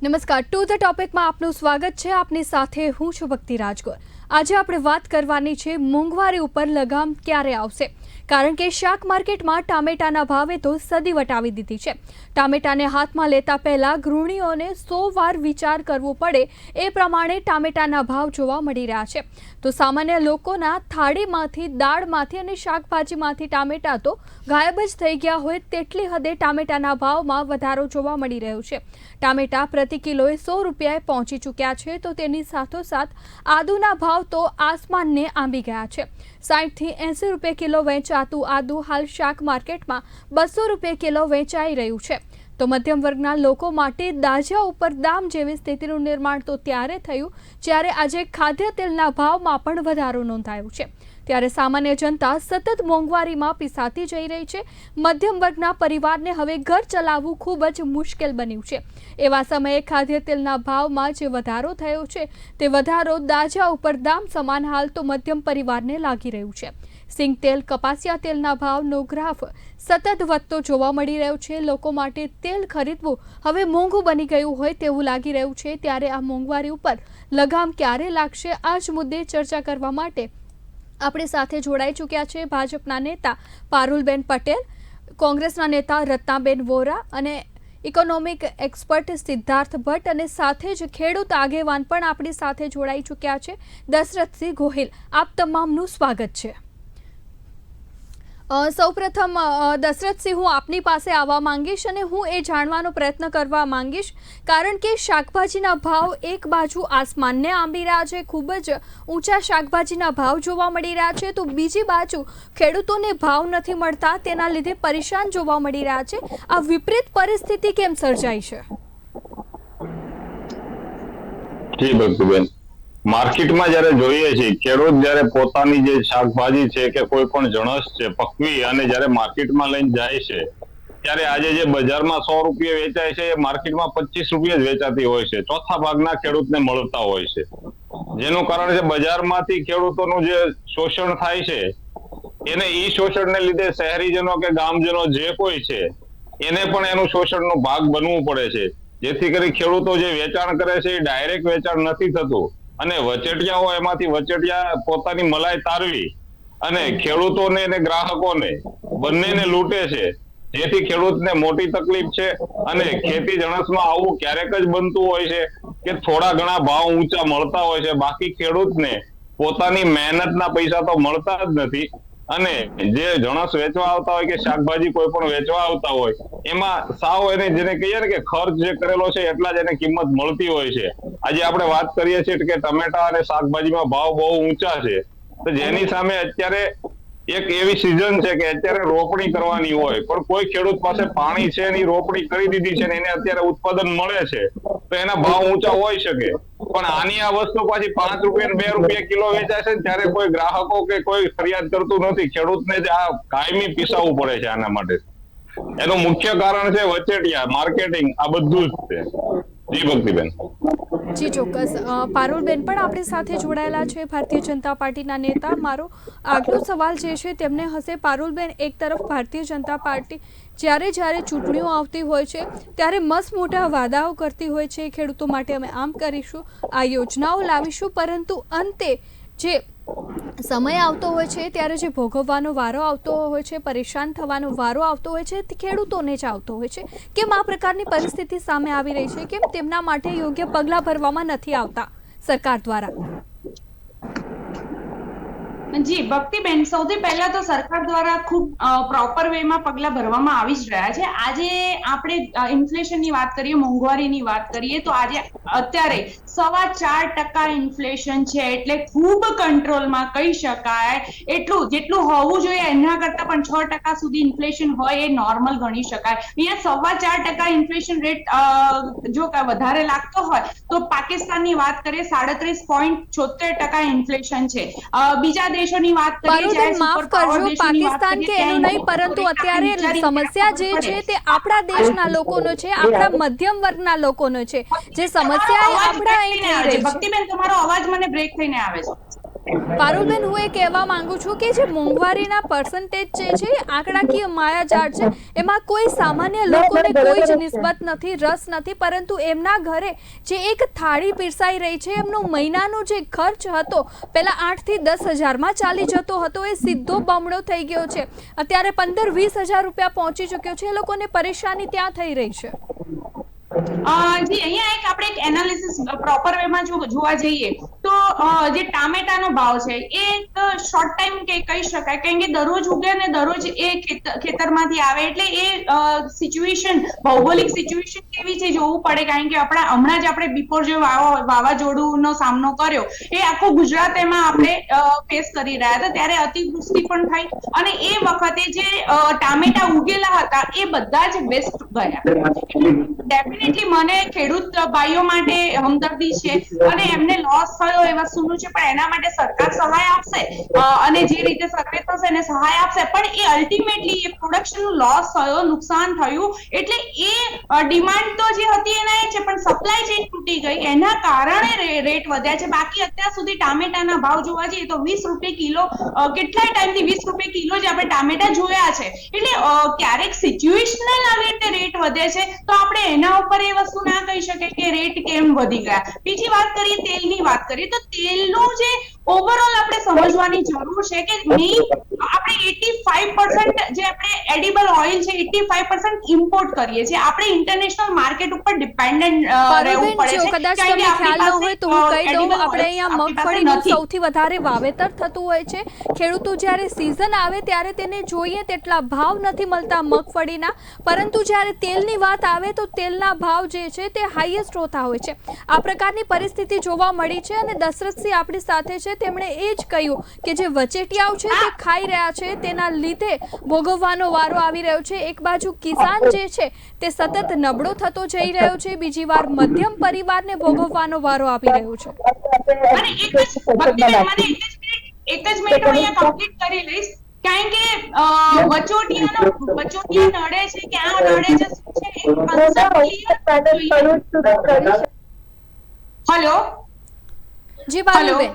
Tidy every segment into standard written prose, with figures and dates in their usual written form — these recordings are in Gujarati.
નમસ્કાર, ટુ ધ ટોપિકમાં આપનું સ્વાગત છે। આપની સાથે હું છું ભક્તિ રાજગોર। આજે આપણે વાત કરવાની છે મોંઘવારી ઉપર લગામ ક્યારે આવશે, કારણ કે શાક માર્કેટમાં ટામેટાના ભાવે તો સદી વટાવી દીધી છે। ટામેટાને હાથમાં લેતા પહેલા ગૃહિણીઓને 100 વાર વિચાર કરવો પડે એ પ્રમાણે ટામેટાના ભાવ જોવા મળી રહ્યા છે। તો સામાન્ય લોકોના થાળીમાંથી, દાળમાંથી અને શાકભાજીમાંથી ટામેટા તો ગાયબ જ થઈ ગયા હોય તેટલી હદે ટામેટાના ભાવમાં વધારો જોવા મળી રહ્યો છે। ટામેટા પ્રતિ કિલોએ 100 રૂપિયાએ પહોંચી ચૂક્યા છે, તો તેની સાથોસાથ આદુના ભાવ તો આસમાનને આંબી ગયા છે। 60 થી 80 રૂપિયા કિલો વેચાતું આદુ હાલ શાક માર્કેટમાં 200 રૂપિયા કિલો વેચાઈ રહ્યું છે। તો મધ્યમ વર્ગના લોકો માટે દાઝ્યા ઉપર દામ જેવી સ્થિતિનું નિર્માણ તો ત્યારે થયું જ્યારે આજે ખાદ્ય તેલના ભાવમાં પણ વધારો નોંધાયો છે। ત્યારે સામાન્ય જનતા સતત મોંઘવારીમાં પીસાતી જઈ રહી છે। મધ્યમ વર્ગના પરિવારને હવે ઘર ચલાવવું ખૂબ જ મુશ્કેલ બન્યું છે। એવા સમયે ખાદ્ય તેલના ભાવમાં જે વધારો થયો છે તે વધારો દાઝ્યા ઉપર દામ સમાન હાલ તો મધ્યમ પરિવારને લાગી રહ્યું છે। સિંગ તેલ, કપાસિયા તેલના ભાવનો ગ્રાફ સતત વધતો જોવા મળી રહ્યો છે। લોકો માટે તેલ ખરીદવું હવે મોંઘું બની ગયું હોય તેવું લાગી રહ્યું છે। ત્યારે આ મોંઘવારી ઉપર લગામ ક્યારે લાગશે, આ જ મુદ્દે ચર્ચા કરવા માટે આપણી સાથે જોડાઈ ચૂક્યા છે ભાજપના નેતા પારુલબેન પટેલ, કોંગ્રેસના નેતા રત્નાબેન વોરા અને ઇકોનોમિક એક્સપર્ટ સિદ્ધાર્થ ભટ્ટ અને સાથે જ ખેડૂત આગેવાન પણ આપણી સાથે જોડાઈ ચૂક્યા છે દશરથસિંહ ગોહિલ। આપ તમામનું સ્વાગત છે। સૌપ્રથમ દશરથસિંહ, હું આપની પાસે આવવા માંગીશ અને હું એ જાણવાનો પ્રયત્ન કરવા માંગીશ, કારણ કે શાકભાજીના ભાવ એક બાજુ આસમાનને આંબી રહ્યા છે, ખૂબ જ ઊંચા શાકભાજીના ભાવ જોવા મળી રહ્યા છે, તો બીજી બાજુ ખેડૂતોને ભાવ નથી મળતા, તેના લીધે પરેશાન જોવા મળી રહ્યા છે। આ વિપરીત પરિસ્થિતિ કેમ સર્જાઈ છે? જી ભક્તિબેન, માર્કેટમાં જ્યારે જોઈએ છીએ, ખેડૂત જ્યારે પોતાની જે શાકભાજી છે કે કોઈ પણ જણસ છે પકવી અને જ્યારે માર્કેટમાં લઈને જાય છે, ત્યારે આજે જે બજારમાં 100 રૂપિયા વેચાય છે એ માર્કેટમાં 25 રૂપિયા જ વેચાતી હોય છે। ચોથા ભાગના ખેડૂતને મળતા હોય છે, જેનું કારણ છે બજારમાંથી ખેડૂતોનું જે શોષણ થાય છે, એને ઈ શોષણને લીધે શહેરીજનો કે ગામજનો જે કોઈ છે એને પણ એનું શોષણનો ભાગ બનવું પડે છે, જેથી કરી ખેડૂતો જે વેચાણ કરે છે એ ડાયરેક્ટ વેચાણ નથી થતું અને વચેટિયાઓ એમાંથી વચેટિયા પોતાની મલાઈ તારવી અને ખેડૂતોને અને ગ્રાહકોને બંનેને લૂંટે છે, જેથી ખેડૂતને મોટી તકલીફ છે। અને ખેતી જણસમાં આવું ક્યારેક જ બનતું હોય છે કે થોડા ઘણા ભાવ ઊંચા મળતા હોય છે, બાકી ખેડૂતને પોતાની મહેનતના પૈસા તો મળતા જ નથી। અને જે જણસ વેચવા આવતા હોય કે શાકભાજી કોઈ પણ વેચવા આવતા હોય, એમાં સાવ એને જેને કહીએ ને કે ખર્ચ જે કરેલો છે એટલા જ એને કિંમત મળતી હોય છે। આજે આપણે વાત કરીએ છીએ કે ટમેટા અને શાકભાજીમાં ભાવ બહુ ઊંચા છે, તો જેની સામે અત્યારે એક એવી સિઝન છે કે અત્યારે રોપણી કરવાની હોય, પણ કોઈ ખેડૂત પાસે પાણી છે એની રોપણી કરી દીધી છે ને એને અત્યારે ઉત્પાદન મળે છે, તો એના ભાવ ઊંચા હોઈ શકે, પણ આની આ વસ્તુ પાછી 5 રૂપિયા 2 રૂપિયા કિલો વેચાય છે ત્યારે કોઈ ગ્રાહકો કે કોઈ ફરિયાદ કરતું નથી। ખેડૂતને જ આ કાયમી પીસાવવું પડે છે આના માટે। એનું મુખ્ય કારણ છે વચેટિયા, માર્કેટિંગ, આ બધું જ છે। જી ભક્તિબેન। જી ચોક્કસ। પારુલબેન પણ આપણી સાથે જોડાયેલા છે, ભારતીય જનતા પાર્ટીના નેતા। મારો આગલો સવાલ જે છે તેમને હશે, પારુલબેન, એક તરફ ભારતીય જનતા પાર્ટી જ્યારે ચૂંટણીઓ આવતી હોય છે ત્યારે મસ્ત મોટા વાદાઓ કરતી હોય છે, ખેડૂતો માટે અમે આમ કરીશું, આ યોજનાઓ લાવીશું, પરંતુ અંતે જે સમય આવતો હોય છે ત્યારે જે ભોગવવાનો વારો આવતો હોય છે, પરેશાન થવાનો વારો આવતો હોય છે, તે ખેડૂતોને જ આવતો હોય છે। કેમ આ પ્રકારની પરિસ્થિતિ સામે આવી રહી છે? કેમ તેમના માટે યોગ્ય પગલાં ભરવામાં નથી આવતા સરકાર દ્વારા? જી ભક્તિબેન, સૌથી પહેલા તો સરકાર દ્વારા ખૂબ પ્રોપર વેમાં પગલાં ભરવામાં આવી જ રહ્યા છે। આજે આપણે ઇન્ફ્લેશનની વાત કરીએ, મોંઘવારીની વાત કરીએ, તો આજે અત્યારે 4.25% ઇન્ફ્લેશન છે, એટલે ખૂબ કંટ્રોલમાં કહી શકાય। એટલું જેટલું હોવું જોઈએ એના કરતાં પણ 6% સુધી ઇન્ફ્લેશન હોય એ નોર્મલ ગણી શકાય। અહીંયા 4.25% ઇન્ફ્લેશન રેટ જો વધારે લાગતો હોય તો પાકિસ્તાનની વાત કરીએ 37.76% ઇન્ફ્લેશન છે। બીજા દેશોની વાત કરીએ, પારુલબેન, માફ કરજો, પાકિસ્તાન કે એનું નહીં, પરંતુ અત્યારે સમસ્યા જે છે તે આપણા દેશના લોકોનો છે, આપણા મધ્યમ વર્ગના લોકોનો છે। જે સમસ્યા એ આપણા અહીં થઈ રહી છે। ભક્તિબેન, તમારો અવાજ મને બ્રેક થઈને આવે છે। પારુલબેન, હું એ કહેવા માંગુ છું કે જે મોંઘવારીના પર્સન્ટેજ છે એ આંકડાકીય માયાજાળ છે, એમાં કોઈ સામાન્ય લોકોને કોઈ જ નિસ્બત નથી, રસ નથી, પરંતુ એમના ઘરે જે એક થાળી પીરસાઈ રહી છે, એમનો મહિનાનો જે ખર્ચ હતો પહેલા 8 થી 10 હજારમાં ચાલી જતો હતો, એ સીધો બમણો થઈ ગયો છે, અત્યારે 15-20 હજાર રૂપિયા પહોંચી ચૂક્યો છે. એ લોકોને પરેશાની ત્યાં થઈ રહી છે. જી, અહીંયા આપણે એક એનાલિસિસ પ્રોપર વેમાં જોવા જઈએ તો જે ટામેટાનો ભાવ છે એ એક શોર્ટ ટાઈમ કે કહી શકાય, કારણ કે દરરોજ ઉગે અને દરરોજ એ ખેતરમાંથી આવે, એટલે એ સિચ્યુએશન, ભૌગોલિક સિચ્યુએશન કેવી છે જોવું પડે, કારણ કે હમણાં જ આપણે બિફોર જે વાવાઝોડુંનો સામનો કર્યો એ આખું ગુજરાત એમાં આપણે ફેસ કરી રહ્યા હતા, ત્યારે અતિવૃષ્ટિ પણ થઈ અને એ વખતે જે ટામેટા ઉગેલા હતા એ બધા જ વેસ્ટ ગયા. મને ખેડૂત ભાઈઓ માટે હમદર્દી છે અને એમને લોસ થયો એ વસ્તુનું છે, પણ એના માટે સરકાર સહાય આપશે અને જે રીતે સર્વે થશે એને સહાય આપશે, પણ એ અલ્ટિમેટલી એ પ્રોડક્શનનું લોસ થયો, નુકસાન થયું, એટલે એ ડિમાન્ડ તો જે હતી એના એ છે, પણ સપ્લાય ચેઇન તૂટી ગઈ, એના કારણે રેટ વધ્યા છે. બાકી અત્યાર સુધી ટામેટાના ભાવ જોવા જઈએ તો 20 રૂપિયા કિલો, કેટલાય ટાઈમથી 20 રૂપિયા કિલો જ આપણે ટામેટા જોયા છે, એટલે ક્યારેક સિચ્યુએશનલ આવી રીતે રેટ વધે છે તો આપણે એના ઉપર એ વસ્તુ ના કહી શકે કે રેટ કેમ વધી ગયા. બીજી વાત કરીએ, તેલની વાત કરીએ તો તેલનું જે ઓવરઓલ આપણે સમજવાની જરૂર છે કે આપણે 85% જે આપણે એડિબલ ઓઇલ છે 85% ઇમ્પોર્ટ કરીએ છીએ, આપણે ઇન્ટરનેશનલ માર્કેટ ઉપર ડિપેન્ડન્ટ રહેવું પડે છે. કદાચ તમને ખ્યાલ ન હોય તો હું કહી દઉં, આપણે અહીંયા મગફળીનું સૌથી વધારે વાવેતર થતું હોય છે. ખેડૂતો જ્યારે સીઝન આવે ત્યારે તેને જોઈએ તેટલા ભાવ નથી મળતા મગફળીના, પરંતુ જ્યારે તેલની વાત આવે તો તેલના ભાવ જે છે તે હાઈએસ્ટ હોતા હોય છે. આ પ્રકારની પરિસ્થિતિ જોવા મળી છે અને દશરથસિંહ આપણી સાથે છે, તેમણે એ જ કહ્યું કે જે વચેટિયાઓ છે તે ખાઈ રહ્યા છે, તેના લીધે ભોગવવાનો વારો આવી રહ્યો છે. એક બાજુ કિસાન જે છે તે સતત નબળો થતો જઈ રહ્યો છે, બીજી વાર મધ્યમ પરિવારને ભોગવવાનો વારો આવી રહ્યો છે. અને એક જ મિનિટ અહીંયા કમ્પ્લીટ કરી લઈશ, કારણ કે વચોટિયા નડે છે, ક્યાં નડે છે, હેલો જી પારુલબેન.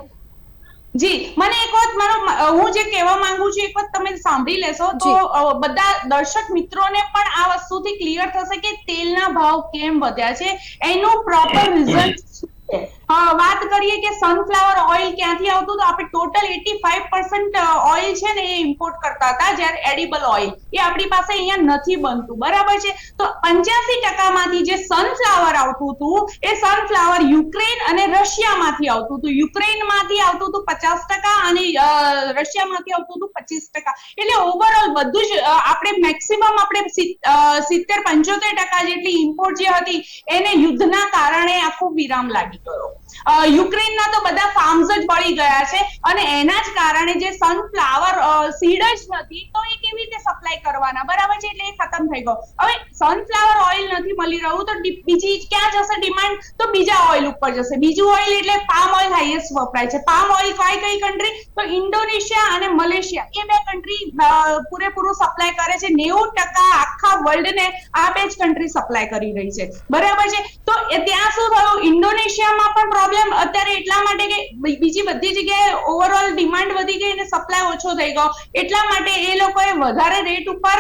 જી, મને એક વાત હું જે કહેવા માંગુ છું એક વાત તમે સાંભળી લેશો તો બધા દર્શક મિત્રોને પણ આ વસ્તુથી ક્લિયર થશે કે તેલના ભાવ કેમ વધ્યા છે, એનું પ્રોપર રીઝન શું છે. વાત કરીએ કે સનફ્લાવર ઓઇલ ક્યાંથી આવતું, તો આપણે ટોટલ 85% ઓઇલ છે ને એ ઇમ્પોર્ટ કરતા હતા, જ્યારે એડિબલ ઓઇલ એ આપણી પાસે અહીંયા નથી બનતું, બરાબર છે. તો 85% માંથી જે સનફ્લાવર આવતું હતું એ સનફ્લાવર યુક્રેન અને રશિયામાંથી આવતું હતું. યુક્રેનમાંથી આવતું હતું 50% અને રશિયામાંથી આવતું હતું 25%. એટલે ઓવરઓલ બધું જ આપણે મેક્સિમમ આપણે 70-75% જેટલી ઇમ્પોર્ટ જે હતી એને યુદ્ધના કારણે આખો વિરામ લાગી ગયો. યુક્રેનના તો બધા ફાર્મ્સ જ બળી ગયા છે અને એના જ કારણે જે સનફ્લાવર સીડ જ નથી તો એ કેવી રીતે સપ્લાય કરવાના, બરાબર છે, એટલે એ ખતમ થઈ ગયો. હવે સનફ્લાવર ઓઇલ નથી મળી રહ્યું તો બીજી ક્યાં જશે ડિમાન્ડ, તો બીજા ઓઇલ ઉપર જશે. બીજું ઓઇલ એટલે પામ ઓઇલ હાઈએસ્ટ વપરાય છે. પામ ઓઇલ કઈ કન્ટ્રી, તો ઇન્ડોનેશિયા અને મલેશિયા, એ બે કન્ટ્રી પૂરેપૂરું સપ્લાય કરે છે. 90% આખા વર્લ્ડને આ બે જ કન્ટ્રી સપ્લાય કરી રહી છે, બરાબર છે. તો ત્યાં શું થયું, ઇન્ડોનેશિયામાં પણ પ્રોબ્લેમ અત્યારે એટલા માટે કે બીજી બધી જગ્યાએ ઓવરઓલ ડિમાન્ડ વધી ગઈ અને સપ્લાય ઓછો થઈ ગયો, એટલા માટે એ લોકોએ વધારે રેટ ઉપર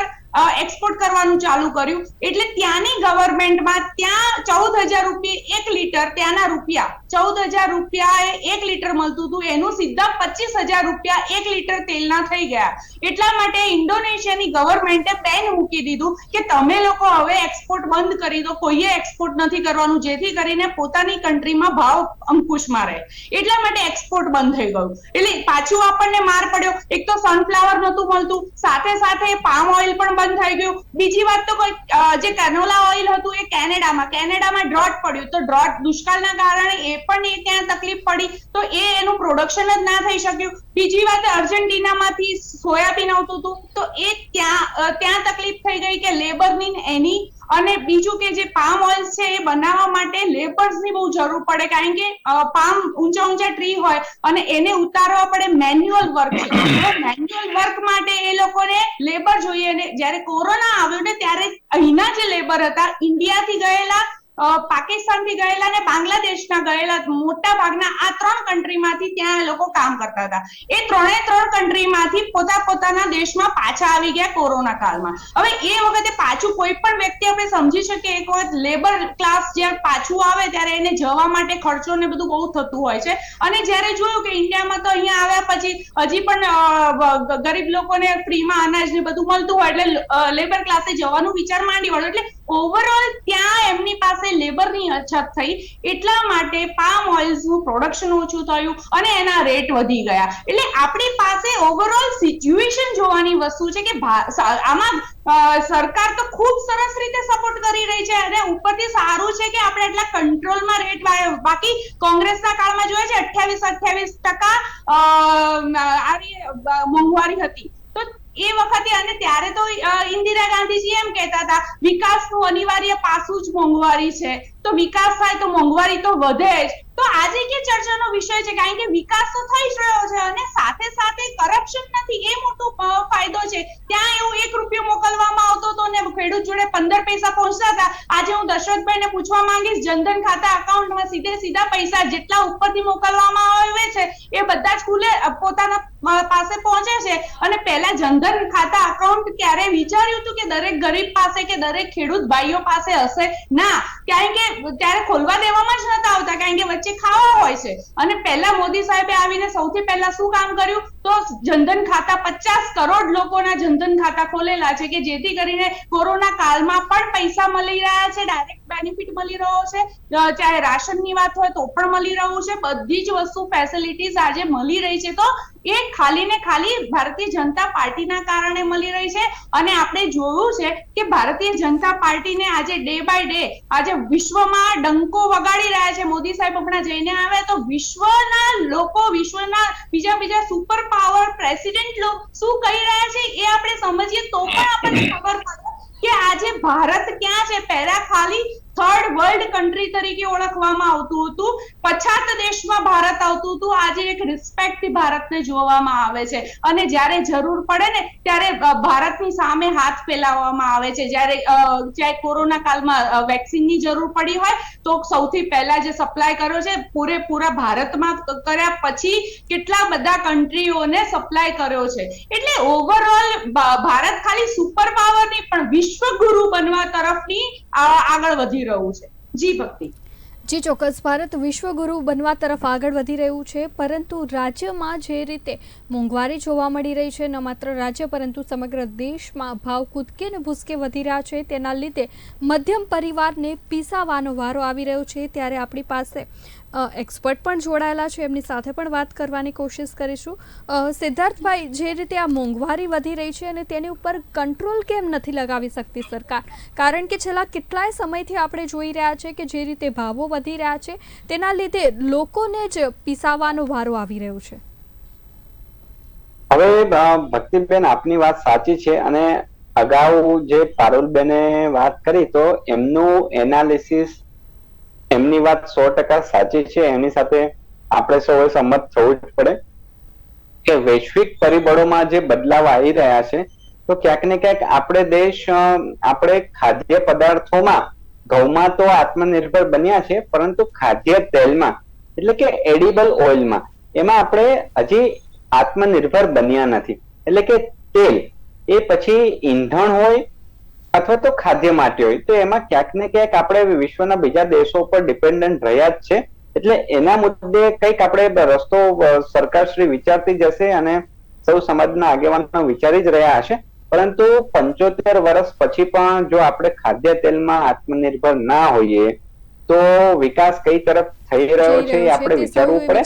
એક્સપોર્ટ કરવાનું ચાલુ કર્યું. એટલે ત્યાંની ગવર્મેન્ટમાં ત્યાં 14,000 રૂપિયા 1 લીટર, ત્યાંના રૂપિયા 14,000 રૂપિયા 1 લીટર મળતું હતું, એનું સીધા 25,000 રૂપિયા 1 લીટર તેલના થઈ ગયા. એટલા માટે ઇન્ડોનેશિયાની ગવર્મેન્ટે બેન મૂકી દીધું કે તમે લોકો હવે એક્સપોર્ટ બંધ કરી દો, કોઈએ એક્સપોર્ટ નથી કરવાનું, જેથી કરીને પોતાની કન્ટ્રીમાં ભાવ અંકુશમાં રહે. એટલા માટે એક્સપોર્ટ બંધ થઈ ગયું. એટલે પાછું આપણને માર પડ્યો. એક તો સનફ્લાવર નહોતું મળતું, સાથે સાથે પામ ઓઇલ પણ બંધ થઈ ગયું. બીજી વાત તો જે કેનોલા ઓઇલ હતું એ કેનેડામાં ડ્રોટ પડ્યું, તો ડ્રોટ દુષ્કાળના કારણે એ પણ ત્યાં તકલીફ પડી, તો એનું પ્રોડક્શન જ ના થઈ શક્યું. બીજી વાત, અર્જેન્ટિનામાંથી સોયાબીન આવતું હતું તો એ ત્યાં તકલીફ થઈ ગઈ કે લેબરની એની, અને બીજું કે જે પામ ઓઇલ છે એ બનાવવા માટે લેબર્સની બહુ જરૂર પડે, કારણ કે પામ ઊંચા ટ્રી હોય અને એને ઉતારવા પડે, મેન્યુઅલ વર્ક છે. મેન્યુઅલ વર્ક માટે એ લોકોને લેબર જોઈએ, અને જ્યારે કોરોના આવ્યો ને ત્યારે અહીંના જે લેબર હતા ઇન્ડિયાથી ગયેલા પાકિસ્તાનથી ગયેલા ને બાંગ્લાદેશના ગયેલા મોટા ભાગના આ 3 કન્ટ્રીમાંથી ત્યાં લોકો કામ કરતા હતા. એ 3 કન્ટ્રીમાંથી પોતાના દેશમાં પાછા આવી ગયા કોરોના કાળમાં. હવે એ વખતે પાછું કોઈ પણ વ્યક્તિ આપણે સમજી શકીએ, એક વખત લેબર ક્લાસ જ્યારે પાછું આવે ત્યારે એને જવા માટે ખર્ચો ને બધું બહુ થતું હોય છે. અને જ્યારે જોયું કે ઇન્ડિયામાં તો અહીંયા આવ્યા પછી હજી પણ ગરીબ લોકોને ફ્રીમાં અનાજ ને બધું મળતું હોય એટલે લેબર ક્લાસે જવાનું વિચાર માંડી વળ્યો. એટલે ઓવરઓલ ત્યાં એમની પાસે લેબરની અછત થઈ, એટલા માટે પામ ઓઇલ્સનું પ્રોડક્શન ઓછું થયું અને એના રેટ વધી ગયા. એટલે આપણી પાસે ઓવરઓલ સિચ્યુએશન જોવાની વસ્તુ છે કે આમાં સરકાર તો ખૂબ સરસ રીતે સપોર્ટ કરી રહી છે અને ઉપરથી સારું છે કે આપણે એટલા કંટ્રોલમાં રેટ, બાકી કોંગ્રેસના કાળમાં જોઈએ છે 28% મોંઘવારી હતી. તો એ વખતે અને ત્યારે તો ઇન્દિરા ગાંધીજી એમ કહેતા હતા વિકાસનું અનિવાર્ય પાસું જ મોંઘવારી છે, તો વિકાસ થાય તો મોંઘવારી તો વધે જ. તો આજે કે ચર્ચાનો વિષય છે, કારણ કે વિકાસ તો થઈ જ રહ્યો છે અને સાથે સાથે કરપ્શન નથી, એ મોટો ફાયદો છે. ત્યાં એવું 1 રૂપિયો મોકલવામાં આવતો હતો ને ખેડૂત જોડે 15 પૈસા પહોંચતા હતા. આજે હું દશરથભાઈને પૂછવા માંગીશ, જનધન ખાતા અકાઉન્ટમાં સીધા પૈસા જેટલા ઉપરથી મોકલવામાં આવે છે એ બધા જ ખુલે પોતાના પાસે પહોંચે છે. અને પહેલા જનધન ખાતા અકાઉન્ટ ક્યારે વિચાર્યું હતું કે દરેક ગરીબ પાસે કે દરેક ખેડૂત ભાઈઓ પાસે હશે? ના, કારણ કે ત્યારે ખોલવા દેવામાં જ નતા આવતા, કારણ કે વચ્ચે ખાવા હોય છે. અને પહેલા મોદી સાહેબે આવીને સૌથી પહેલા શું કામ કર્યું? તો જનધન ખાતા 50 કરોડ લોકોના જનધન ખાતા ખોલેલા છે કે જેથી કરીને કોરોના કાળમાં પણ પૈસા મળી રહ્યા છે, ડાયરેક્ટ બેનિફિટ મળી રહ્યો છે, ચાહે રાશનની વાત હોય તો પણ મળી રહ્યું છે, બધી જ વસ્તુ ફેસિલિટીઝ આજે મળી રહી છે. તો એ ખાલી ને ખાલી ભારતીય જનતા પાર્ટીના કારણે મળી રહી છે. અને આપણે જોયું છે કે ભારતીય જનતા પાર્ટીને આજે ડે બાય ડે આજે વિશ્વમાં ડંકો વગાડી રહ્યા છે. મોદી સાહેબ હમણાં જઈને આવ્યા તો વિશ્વના લોકો, વિશ્વના બીજા સુપર પાવર પ્રેસિડેન્ટ લોકો શું કહી રહ્યા છે એ આપણે સમજીએ તો પણ આપણને ખબર પડે કે આજે ભારત ક્યાં છે. પહેલા ખાલી થર્ડ વર્લ્ડ કન્ટ્રી તરીકે ઓળખવામાં આવતું હતું, પછાત દેશમાં ભારત આવતું હતું. આજે એક રિસ્પેક્ટથી ભારતને જોવામાં આવે છે અને જ્યારે જરૂર પડે ને ત્યારે ભારતની સામે હાથ ફેલાવવામાં આવે છે. જ્યારે કોરોના કાળમાં વેક્સિનની જરૂર પડી હોય તો સૌથી પહેલા જે સપ્લાય કર્યો છે પૂરેપૂરા ભારતમાં કર્યા પછી કેટલા બધા કન્ટ્રીઓને સપ્લાય કર્યો છે. એટલે ઓવરઓલ ભારત ખાલી સુપર પાવર નહીં પણ વિશ્વગુરુ બનવા તરફની આગળ વધી રહ્યું છે. જી ભક્તિ. જી ચોક્કસ, ભારત વિશ્વગુરુ બનવા તરફ આગળ વધી રહ્યું છે, પરંતુ રાજ્યમાં જે રીતે મોંઘવારી જોવા મળી રહી છે, ન માત્ર રાજ્ય પરંતુ સમગ્ર દેશમાં ભાવ કૂદકે ને ભૂસકે વધી રહ્યા છે, તેના લીધે મધ્યમ પરિવારને પીસાવાનો વારો આવી રહ્યો છે. ત્યારે આપણી પાસે એક્સપર્ટ પણ જોડાયેલા છે, એમની સાથે પણ વાત કરવાની કોશિશ કરીશું. સિદ્ધાર્થભાઈ, જે રીતે આ મોંઘવારી વધી રહી છે અને તેની ઉપર કંટ્રોલ કેમ નથી લગાવી શકતી સરકાર? કારણ કે છેલ્લા કેટલાય સમયથી આપણે જોઈ રહ્યા છે કે જે રીતે ભાવો વધી રહ્યા છે તેના લીધે લોકોને જ પીસાવાનો વારો આવી રહ્યો છે. હવે ભક્તિબેન, આપની વાત સાચી છે અને અગાઉ જે પારુલબેને વાત કરી તો એમનું એનાલિસિસ, એમની વાત 100% સાચી છે. એની સાથે આપણે સૌએ સંમત થવું જ પડે કે વૈશ્વિક પરિબળોમાં જે બદલાવ આવી રહ્યા છે તો ક્યાંક ને ક્યાંક આપણે ખાદ્ય પદાર્થોમાં, ઘઉંમાં તો આત્મનિર્ભર બન્યા છે, પરંતુ ખાદ્ય તેલમાં એટલે કે એડિબલ ઓઇલમાં એમાં આપણે હજી આત્મનિર્ભર બન્યા નથી. એટલે કે તેલ એ પછી ઈંધણ હોય અથવા તો ખાદ્ય માટે હોય તો એમાં ક્યાંક ને ક્યાંક આપણે વિશ્વના બીજા દેશો પર ડિપેન્ડન્ટ રહ્યા જ છે. એટલે એના મુદ્દે કંઈક આપણે રસ્તો સરકારશ્રી વિચારતી જશે અને સૌ સમાજના આગેવાનો વિચારી જ રહ્યા હશે. પરંતુ 75 વર્ષ પછી પણ જો આપણે ખાદ્ય તેલમાં આત્મનિર્ભર ના હોઈએ તો વિકાસ કઈ તરફ થઈ રહ્યો છે એ આપણે વિચારવું પડે.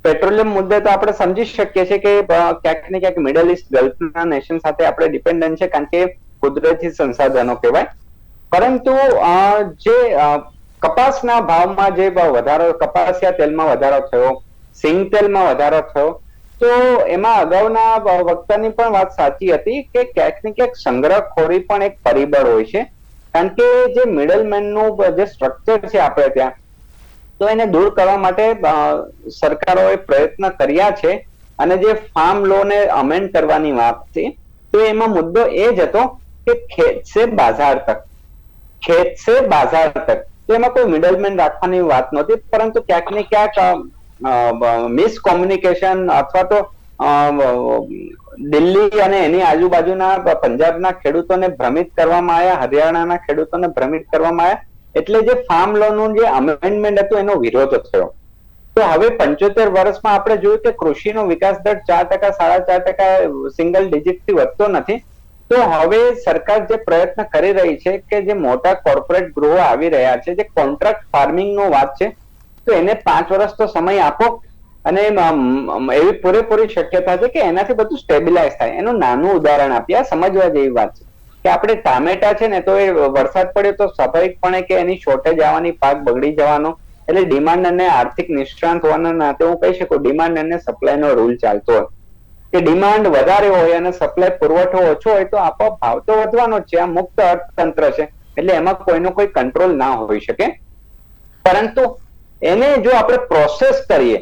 પેટ્રોલિયમ મુદ્દે તો આપણે સમજી શકીએ છીએ કે ક્યાંક ને ક્યાંક મિડલ ઇસ્ટ ગલ્ફના નેશન સાથે આપણે ડિપેન્ડન્ટ છે, કારણ કે કુદરતી સંસાધનો કહેવાય. પરંતુ જે કપાસના ભાવમાં જે વધારો, કપાસિયા તેલમાં વધારો થયો, સિંગ તેલમાં વધારો થયો, તો એમાં અગાઉના વક્તાની પણ વાત સાચી હતી કે ક્યાંક ને ક્યાંક સંગ્રહખોરી પણ એક પરિબળ હોય છે. કારણ કે જે મિડલમેનનું જે સ્ટ્રક્ચર છે આપણે ત્યાં, તો એને દૂર કરવા માટે સરકારોએ પ્રયત્ન કર્યા છે. અને જે ફાર્મ લો ને અમેન્ડ કરવાની વાત છે તો એમાં મુદ્દો એ જ હતો કે ખેત સે બાજાર તક, ખેત સે બાજાર તક, તો એમાં કોઈ મિડલમેન રાખવાની વાત નહોતી, પરંતુ ક્યાંક ને ક્યાંક મિસકોમ્યુનિકેશન અથવા તો દિલ્હી અને એની આજુબાજુના પંજાબના ખેડૂતોને ભ્રમિત કરવામાં આવ્યા, હરિયાણાના ખેડૂતોને ભ્રમિત કરવામાં આવ્યા, એટલે જે ફાર્મ લોનનું જે અમેન્ડમેન્ટ હતું એનો વિરોધ થયો. તો હવે 75 વર્ષમાં આપણે જોયું કે કૃષિનો વિકાસ દર 4%, 4.5% સિંગલ ડિજિટ થી વધતો નથી. તો હવે સરકાર જે પ્રયત્ન કરી રહી છે કે જે મોટા કોર્પોરેટ ગૃહો આવી રહ્યા છે, જે કોન્ટ્રાક્ટ ફાર્મિંગ નો વાત છે, તો એને 5 વર્ષ તો સમય આપો, અને એવી પૂરેપૂરી શક્યતા છે કે એનાથી બધું સ્ટેબિલાઇઝ થાય. એનું નાનું ઉદાહરણ આપીએ, સમજવા જેવી વાત છે કે આપણે ટામેટા છે ને, તો એ વરસાદ પડ્યો તો સ્વાભાવિકપણે કે એની શોર્ટેજ આવવાની, પાક બગડી જવાનો, એટલે ડિમાન્ડ અને આર્થિક નિષ્ણાંત હોવાના નાતે હું કહી શકું ડિમાન્ડ અને સપ્લાય નો રૂલ ચાલતો હોય કે ડિમાન્ડ વધારે હોય અને સપ્લાય પુરવઠો ઓછો હોય તો આપોઆપ ભાવ તો વધવાનો જ છે. આ મુક્ત અર્થતંત્ર છે, એટલે એમાં કોઈનો કોઈ કંટ્રોલ ના હોઈ શકે. પરંતુ એને જો આપણે પ્રોસેસ કરીએ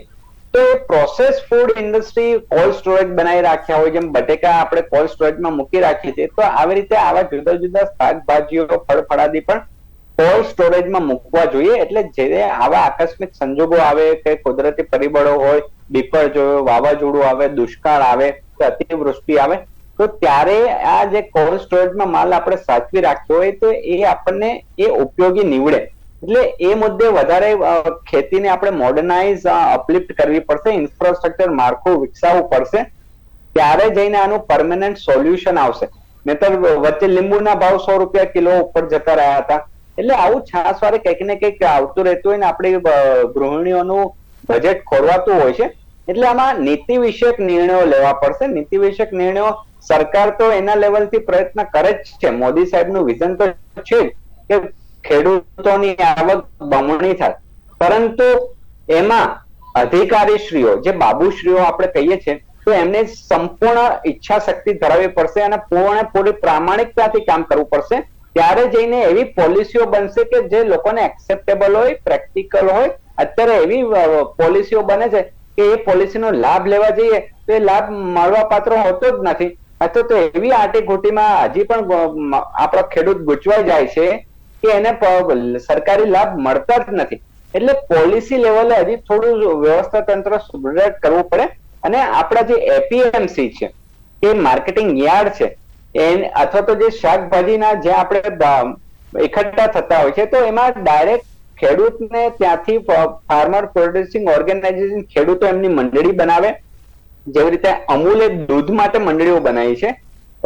તો એ process food industry cold storage બનાવી રાખ્યા હોય, જેમ બટેકા આપણે કોલ્ડ સ્ટોરેજમાં મૂકી રાખીએ છીએ, તો આવી રીતે આવા જુદા જુદા શાકભાજીઓ, ફળફળાદી પણ કોલ્ડ સ્ટોરેજમાં મૂકવા જોઈએ. એટલે જે આવા આકસ્મિક સંજોગો આવે કે કુદરતી પરિબળો હોય, વિપર્યયો, વાવાઝોડું આવે, દુષ્કાળ આવે, કે અતિવૃષ્ટિ આવે, તો ત્યારે આ જે કોલ્ડ સ્ટોરેજમાં માલ આપણે સાચવી રાખ્યો હોય તો એ આપણને એ ઉપયોગી નીવડે. એટલે એ મુદ્દે વધારે ખેતીને આપણે મોડર્નાઇઝ, અપલિફ્ટ કરવી પડશે, ઇન્ફ્રાસ્ટ્રક્ચર માળખું વિકસાવવું પડશે, ત્યારે જઈને આનું પરમેનન્ટ સોલ્યુશન આવશે. નહીતર વચ્ચે લીંબુના ભાવ 100 રૂપિયા કિલો ઉપર જતા રહ્યા હતા. એટલે આવું છાસવારે કંઈક ને કંઈક આવતું રહેતું હોય ને આપણી ગૃહિણીઓનું બજેટ ખોરવાતું હોય છે. એટલે આમાં નીતિ વિષયક નિર્ણયો લેવા પડશે. નીતિ વિષયક નિર્ણયો સરકાર તો એના લેવલથી પ્રયત્ન કરે જ છે. મોદી સાહેબનું વિઝન તો છે કે ખેડૂતોની આવક બમણી થાય, પરંતુ એમાં અધિકારીશ્રીઓ, જે બાબુશ્રીઓ આપણે કહીએ છીએ, તો એમને સંપૂર્ણ ઈચ્છા શક્તિ ધરાવવી પડશે અને પૂરી પ્રામાણિકતાથી કામ કરવું પડશે. ત્યારે જઈને એવી પોલિસીઓ બનશે કે જે લોકોને એક્સેપ્ટેબલ હોય, પ્રેક્ટિકલ હોય. અત્યારે એવી પોલિસીઓ બને છે કે એ પોલિસીનો લાભ લેવા જઈએ તો એ લાભ મળવા પાત્ર હોતો જ નથી, અથવા તો એવી આટીઘૂટીમાં હજી પણ આપણો ખેડૂત ગૂંચવાઈ જાય છે કે એને સરકારી લાભ મળતા જ નથી. એટલે પોલિસી લેવલે હજી થોડું વ્યવસ્થા તંત્ર સુદૃઢ કરવું પડે. અને આપણા જે એપીએમસી છે, એ માર્કેટિંગ યાર્ડ છે, અથવા તો જે શાકભાજીના જે આપણે એકઠા થતા હોય છે, તો એમાં ડાયરેક્ટ ખેડૂતને ત્યાંથી ફાર્મર પ્રોડ્યુસિંગ ઓર્ગેનાઇઝેશન, ખેડૂતો એમની મંડળી બનાવે. જેવી રીતે અમૂલે દૂધ માટે મંડળીઓ બનાવી છે,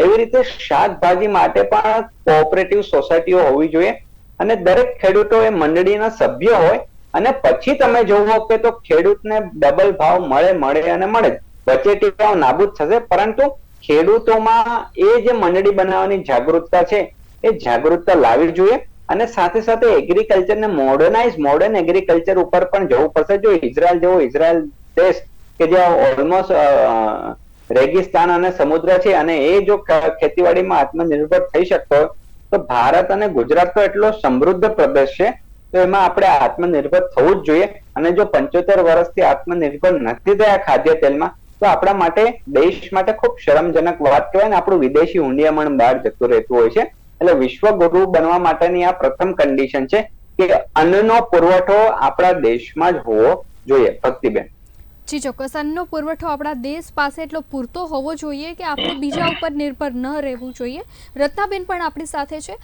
એવી રીતે શાકભાજી માટે પણ કોઓપરેટિવ સોસાયટીઓ હોવી જોઈએ, અને દરેક ખેડૂતો એ મંડળીના સભ્ય હોય. અને પછી તમે જોવો કે તો ખેડૂતને ડબલ ભાવ મળે. વચેટિયાઓ નાબૂદ થશે, પરંતુ ખેડૂતોમાં એ જે મંડળી બનાવવાની જાગૃતતા છે, એ જાગૃતતા લાવવી જોઈએ. અને સાથે સાથે એગ્રીકલ્ચરને મોડર્ન એગ્રીકલ્ચર ઉપર પણ જવું પડશે. જો ઇઝરાયલ દેશ કે જ્યાં ઓલમોસ્ટ રેગિસ્તાન અને સમુદ્ર છે, અને એ જો ખેતીવાડીમાં આત્મનિર્ભર થઈ શકતો હોય, તો ભારત અને ગુજરાત તો એટલો સમૃદ્ધ પ્રદેશ છે, તો એમાં આપણે આત્મનિર્ભર થવું જ જોઈએ. અને જો 75 વર્ષથી આત્મનિર્ભર નથી થયા ખાદ્ય તેલમાં, તો આપણા માટે, દેશ માટે ખૂબ શરમજનક વાત કહેવાય ને. આપણું વિદેશી હુંડિયામણ બહાર જતું રહેતું હોય છે. એટલે વિશ્વગુરુ બનવા માટેની આ પ્રથમ કન્ડિશન છે કે અન્નનો પુરવઠો આપણા દેશમાં જ હોવો જોઈએ. ભક્તિબેન. જી ચોક્કસ, અન્નનો પુરવઠો આપણા દેશ પાસે એટલો પૂરતો હોવો જોઈએ કે આપણે બીજા ઉપર નિર્ભર ન રહેવું જોઈએ. રત્નાબેન પણ આપણી સાથે છે.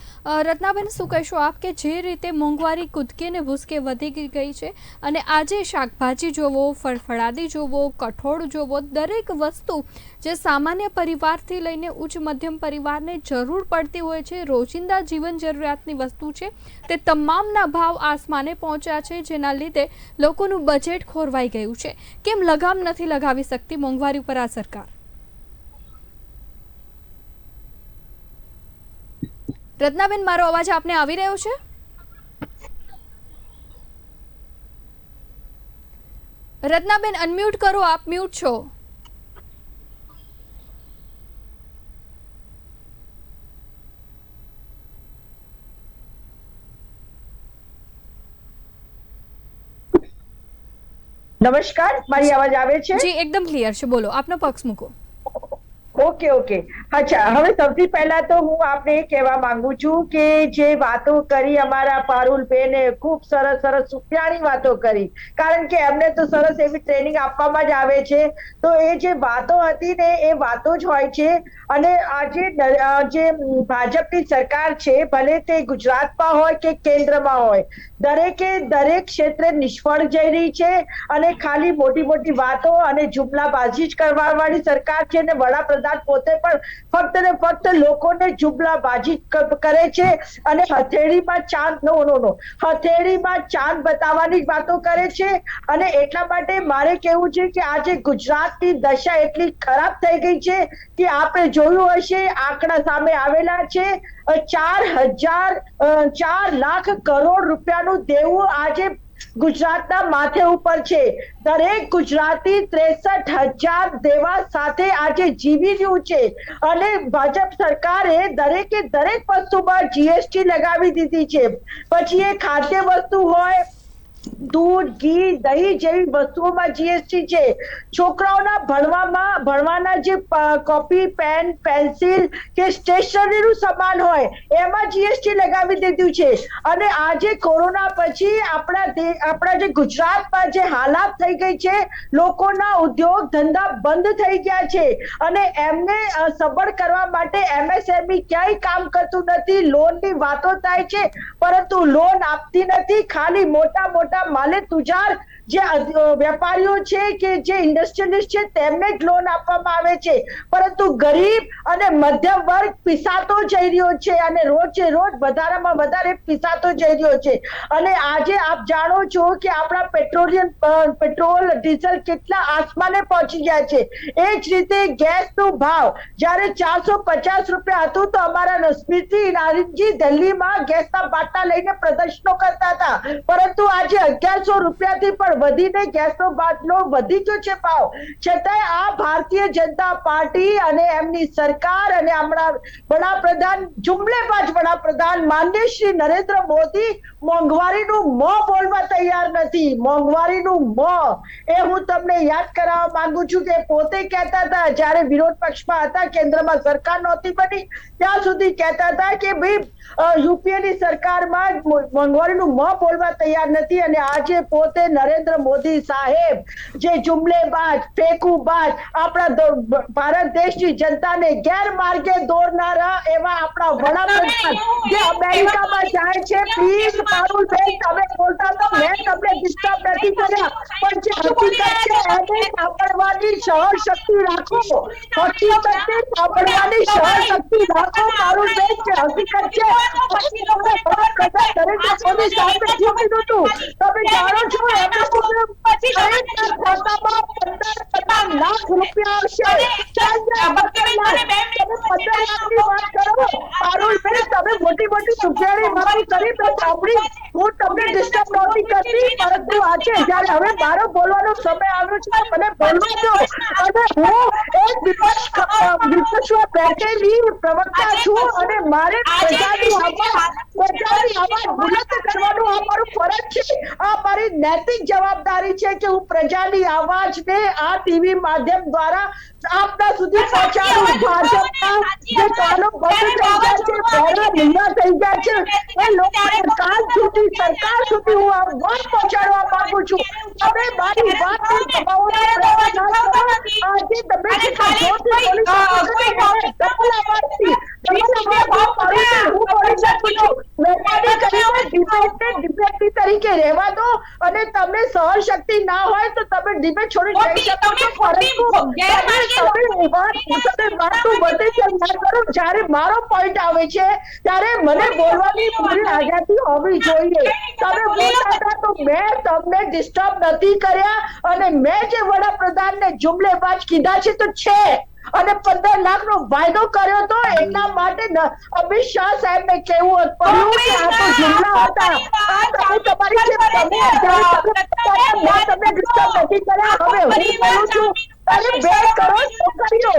રત્નાબેન, શું કહેશો આપ કે જે રીતે મોંઘવારી કૂદકે ને ભૂસકે વધી ગઈ છે, અને આજે શાકભાજી જોવો, ફળફળાદી જોવો, કઠોળ જોવો, દરેક વસ્તુ જે સામાન્ય પરિવારથી લઈને ઉચ્ચ મધ્યમ પરિવારને જરૂર પડતી હોય છે, રોજિંદા જીવન જરૂરિયાતની વસ્તુ છે, તે તમામના ભાવ આસમાને પહોંચ્યા છે, જેના લીધે લોકોનું બજેટ ખોરવાઈ ગયું છે. કેમ લગામ નથી લગાવી શકતી મોંઘવારી ઉપર આ સરકાર? રત્નાબેન, મારો અવાજ આપને આવી રહ્યો છે? રત્નાબેન, અનમ્યુટ કરો, આપ મ્યુટ છો. નમસ્કાર, મારી અવાજ આવે છે? જી, એકદમ ક્લિયર છે. બોલો, આપનો પક્ષ મૂકો. ઓકે. અચ્છા, હવે સૌથી પહેલા તો હું આપને એ કહેવા માંગુ છું કે જે વાતો કરી અમારા પારુલબેને ખૂબ સરસ સરસ સુફિયાણી વાતો કરી, કારણ કે એમને તો સરસ એવી ટ્રેનિંગ આપવામાં જ આવે છે. તો એ જે વાતો હતી ને એ વાતો જ હોય છે. અને આજે જે ભાજપની સરકાર છે, ભલે તે ગુજરાતમાં હોય કે કેન્દ્રમાં હોય, દરેકે દરેક ક્ષેત્રે નિષ્ફળ જઈ રહી છે. અને ખાલી મોટી મોટી વાતો અને જુમલાબાજી જ કરવા વાળી સરકાર છે. ને વડાપ્રધાન પોતે પણ ફક્ત ને ફક્ત લોકોને જુમલાબાજી કરે છે અને હથેળીમાં ચાંદ નો હથેળીમાં ચાંદ બતાવવાની જ વાતો કરે છે. અને એટલા માટે મારે કેવું છે કે આજે ગુજરાતની દશા એટલી ખરાબ થઈ ગઈ છે કે આપણે જોયું હશે, આંકડા સામે આવેલા છે, 4 લાખ કરોડ રૂપિયાનું દેવું આજે ગુજરાતના માથે ઉપર છે. દરેક ગુજરાતી 63,000 દેવા સાથે આજે જીવી રહ્યું છે. અને ભાજપ સરકારે દરેકે દરેક વસ્તુમાં જીએસટી લગાવી દીધી છે. પછી એ ખાદ્ય વસ્તુ હોય, દૂધ, ઘી, દહીં જેવી વસ્તુઓમાં જીએસટી છે. છોકરાઓના ભણવાના જે કોપી, પેન, પેન્સિલ કે સ્ટેશનરીનું સામાન હોય એમાં જીએસટી લગાવી દીધું છે. અને આજે કોરોના પછી આપણા જે ગુજરાતમાં જે હાલાત થઈ ગઈ છે, લોકોના ઉદ્યોગ ધંધા બંધ થઈ ગયા છે. અને એમને સબળ કરવા માટે એમએસએમઈ ક્યાંય કામ કરતું નથી. લોનની વાતો થાય છે પરંતુ લોન આપતી નથી. ખાલી મોટા માલે તુજાર જે વેપારીઓ છે કે જે ઇન્ડસ્ટ્રીયલિસ્ટ છે તેમને જ લોન આપવામાં આવે છે. પરંતુ ગરીબ અને મધ્યમ વર્ગ પીસાતો જઈ રહ્યો છે અને રોજે રોજ વધારામાં વધારે પીસાતો જઈ રહ્યો છે. અને આજે આપ જાણો છો કે આપણા પેટ્રોલ, ડીઝલ કેટલા આસમાને પહોંચી ગયા છે. એ જ રીતે ગેસનો ભાવ જ્યારે 450 રૂપિયા હતું તો અમારા સ્મૃતિ ઈરાનીજી દિલ્હીમાં ગેસના બાટલા લઈને પ્રદર્શનો કરતા હતા. પરંતુ આજે 1100 રૂપિયાથી પણ વધીને ગેસનો બાટલો વધી ગયો છે ભાવ. છતાંય આ ભારતીય જનતા પાર્ટી અને એમની સરકાર અને હમણાં વડાપ્રધાન માનનીય શ્રી નરેન્દ્ર મોદી મોંઘવારીનું મોં બોલવા તૈયાર નથી. મોંઘવારીનું મોં એ હું તમને યાદ કરાવવા માંગુ છું કે પોતે કહેતા હતા જ્યારે વિરોધ પક્ષમાં હતા, કેન્દ્રમાં સરકાર નહોતી બની ત્યાં સુધી કહેતા હતા કે ભાઈ યુપીએની સરકારમાં મોંઘવારીનું મોં બોલવા તૈયાર નથી. અને આજે પોતે નરેન્દ્ર મોદી સાહેબ જે જુમલેબાજ, ફેકુબાજ, આપણા ભારત દેશની જનતાને ગેરમાર્ગે દોરનારા એવા આપણા વડાપ્રધાન જે અમેરિકામાં જાય છે, પ્લીઝ પારુલબેન તમે બોલતા તો મેં તમને ડિસ્ટર્બ નથી કર્યા, પણ જે હકીકત છે એને સાંભળવાની સહનશક્તિ રાખો. હકીકતને સાંભળવાની સહનશક્તિ રાખો પારુલબેન. જે હકીકત છે પછી તમે વડાપ્રધાન નરેન્દ્ર મોદી સાહેબે શું કીધું હતું તમે જાણો છો? એમના ખાતામાં 15 લાખ રૂપિયા આવશે. 15 લાખની વાત કરો પારુલબેન. તમે મોટી સુખેડી વાતો કરી તો સાંભળી, હું તમને ડિસ્ટર્બ નહોતી કરતી, પરંતુ આજે જ્યારે હવે મારો બોલવાનો સમય આવ્યો છે મને બોલવા દો. અને હું એક વિપક્ષમાં બેઠેલી પ્રવક્તા છું અને મારે પ્રજાની આવાજ બુલંદ કરવાનું આ મારું ફરજ છે. આ મારી નૈતિક જવાબદારી છે કે હું પ્રજાની આવાજને આ ટીવી માધ્યમ દ્વારા આપના સુધી પહોંચાડું. ભાજપના જે કાનો બંધ થઈ ગયા છે, બહેરા લીલા થઈ ગયા છે, એ લોકો સરકાર સુધી હું આ વાત પહોંચાડવા માંગુ છું. તમે મારી વાતને દબાવવાનો પ્રયત્ન ના કરો. આજે તમે જેટલા જોરથી બોલી શકો તરીકે રહેવા દો. અને તમને સહનશક્તિ ના હોય તો તમે ડિબેટ છોડી જઈ શકો છો. જ્યારે મારો પોઈન્ટ આવે છે ત્યારે મને બોલવાની પૂરી આઝાદી હોવી જોઈએ. તમે બોલતા હતા તો મેં તમને ડિસ્ટર્બ નથી કર્યા. અને મેં જે વડાપ્રધાનને જુમલેબાજ કીધા છે તો છે, અને 15 લાખનો વાયદો કર્યો તો એટલા માટે અમિત શાહ સાહેબને કહેવું પડ્યું કે આ તો જુમલા હતા. આ તમારી જે તમને ડિસ્ટર્બ નથી કર્યા. હવે હું બોલું છું અરે 2 કરોડ નોકરીઓ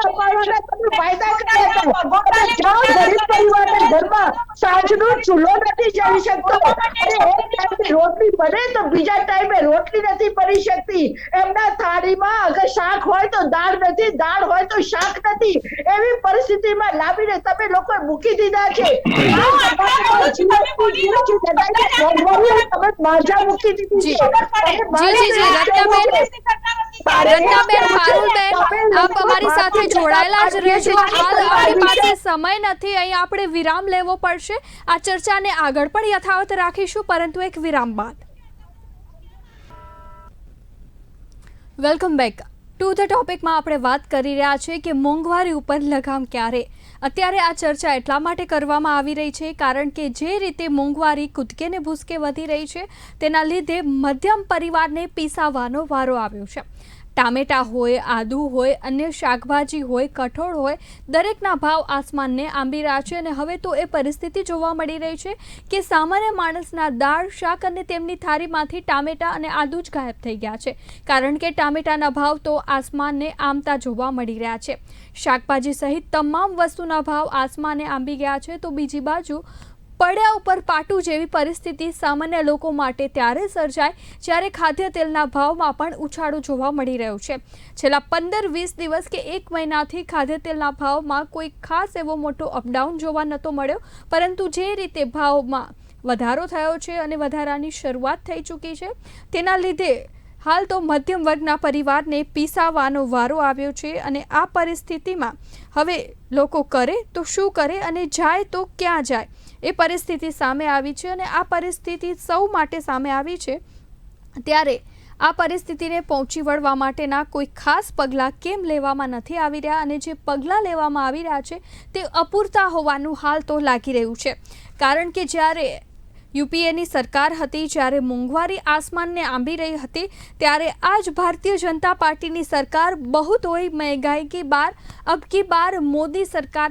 અપાવવાના તમે વાયદા કર્યા હતા. અને જ્યાં ગરીબ પરિવારના ઘરમાં સાંજનો ચૂલો નથી જલી શકતો, અને એક ટાઈમે રોટલી બને તો બીજા ટાઈમે રોટલી નથી બની શકતી. એમના થાળીમાં અગર શાક હોય તો દાળ નથી, દાળ હોય તો શાક નથી. એવી પરિસ્થિતિમાં લાવીને તમે લોકો મૂકી દીધા છે. તમે માજા મૂકી દીધી છે. રત્નાબેન, પારુલબેન, આપ અમારી સાથે જોડાયેલા જ રહેજો. હાલ આપણી પાસે સમય નથી, અહીં આપણે વિરામ લેવો પડશે. આ ચર્ચાને આગળ પણ યથાવત રાખીશું, પરંતુ એક વિરામ બાદ. વેલકમ બેક ટુ ધ ટોપિકમાં આપણે વાત કરી રહ્યા છીએ કે મોંઘવારી ઉપર લગામ ક્યારે. અત્યારે આ ચર્ચા એટલા માટે કરવામાં આવી રહી છે કારણ કે જે રીતે મોંઘવારી કૂદકે ને ભૂસકે વધી રહી છે તેના લીધે મધ્યમ પરિવારને પીસાવાનો વારો આવ્યો છે. ટામેટા હોય, આદુ હોય, અન્ય શાકભાજી હોય, કઠોળ હોય, દરેકના ભાવ આસમાનને આંબી રહ્યા છે. અને હવે તો એ પરિસ્થિતિ જોવા મળી રહી છે કે સામાન્ય માણસના દાળ, શાક અને તેમની થાળીમાંથી ટામેટા અને આદુ જ ગાયબ થઈ ગયા છે. કારણ કે ટામેટાના ભાવ તો આસમાનને આંબતા જોવા મળી રહ્યા છે. શાકભાજી સહિત તમામ વસ્તુના ભાવ આસમાને આંબી ગયા છે. તો બીજી બાજુ પડ્યા ઉપર પાટું જેવી પરિસ્થિતિ સામાન્ય લોકો માટે ત્યારે સર્જાય જ્યારે ખાદ્ય તેલના ભાવમાં પણ ઉછાળો જોવા મળી રહ્યો છે. છેલ્લા 15-20 દિવસ કે 1 મહિનાથી ખાદ્ય તેલના ભાવમાં કોઈ ખાસ એવો મોટો અપડાઉન જોવા નહોતો મળ્યો, પરંતુ જે રીતે ભાવમાં વધારો થયો છે અને વધારાની શરૂઆત થઈ ચૂકી છે તેના લીધે હાલ તો મધ્યમ વર્ગના પરિવારને પીસાવાનો વારો આવ્યો છે. અને આ પરિસ્થિતિમાં હવે લોકો કરે તો શું કરે અને જાય તો ક્યાં જાય, એ પરિસ્થિતિ સામે આવી છે. અને આ પરિસ્થિતિ સૌ માટે સામે આવી છે, ત્યારે આ પરિસ્થિતિને પહોંચી વળવા માટેના કોઈ ખાસ પગલાં કેમ લેવામાં નથી આવી રહ્યા, અને જે પગલાં લેવામાં આવી રહ્યા છે તે અપૂરતા હોવાનું હાલ તો લાગી રહ્યું છે. કારણ કે જ્યારે યુપીએની સરકાર હતી, જ્યારે મોંઘવારી આસમાનને આંબી રહી હતી, ત્યારે આ જ ભારતીય જનતા પાર્ટીની સરકાર બહુત હોય મહેંગાઈ કી બાર, અબ કી બાર મોદી સરકાર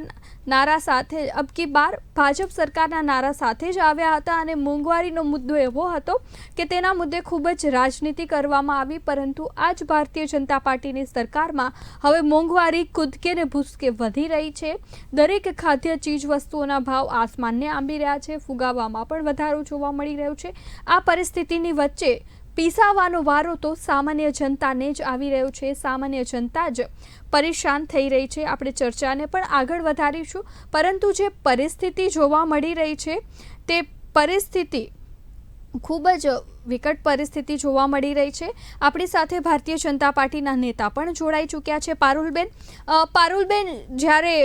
નારા સાથે, અબ કી બાર ભાજપ સરકારના નારા સાથે જ આવ્યા હતા. અને મોંઘવારીનો મુદ્દો એવો હતો કે તેના મુદ્દે ખૂબ જ રાજનીતિ કરવામાં આવી. પરંતુ આ જ ભારતીય જનતા પાર્ટીની સરકારમાં હવે મોંઘવારી કૂદકે ને ભૂસકે વધી રહી છે. દરેક ખાદ્ય ચીજ વસ્તુઓના ભાવ આસમાનને આંબી રહ્યા છે. ફુગાવામાં પણ વધારો જોવા મળી રહ્યો છે. આ પરિસ્થિતિની વચ્ચે પીસાવાનો વારો તો સામાન્ય જનતાને જ આવી રહ્યો છે. સામાન્ય જનતા જ પરેશાન થઈ રહી છે. આપણે ચર્ચાને પણ આગળ વધારીશું, પરંતુ જે પરિસ્થિતિ જોવા મળી રહી છે તે પરિસ્થિતિ ખૂબ જ વિકટ પરિસ્થિતિ જોવા મળી રહી છે. આપણી સાથે ભારતીય જનતા પાર્ટીના નેતા પણ જોડાઈ ચૂક્યા છે. પારુલબેન, જ્યારે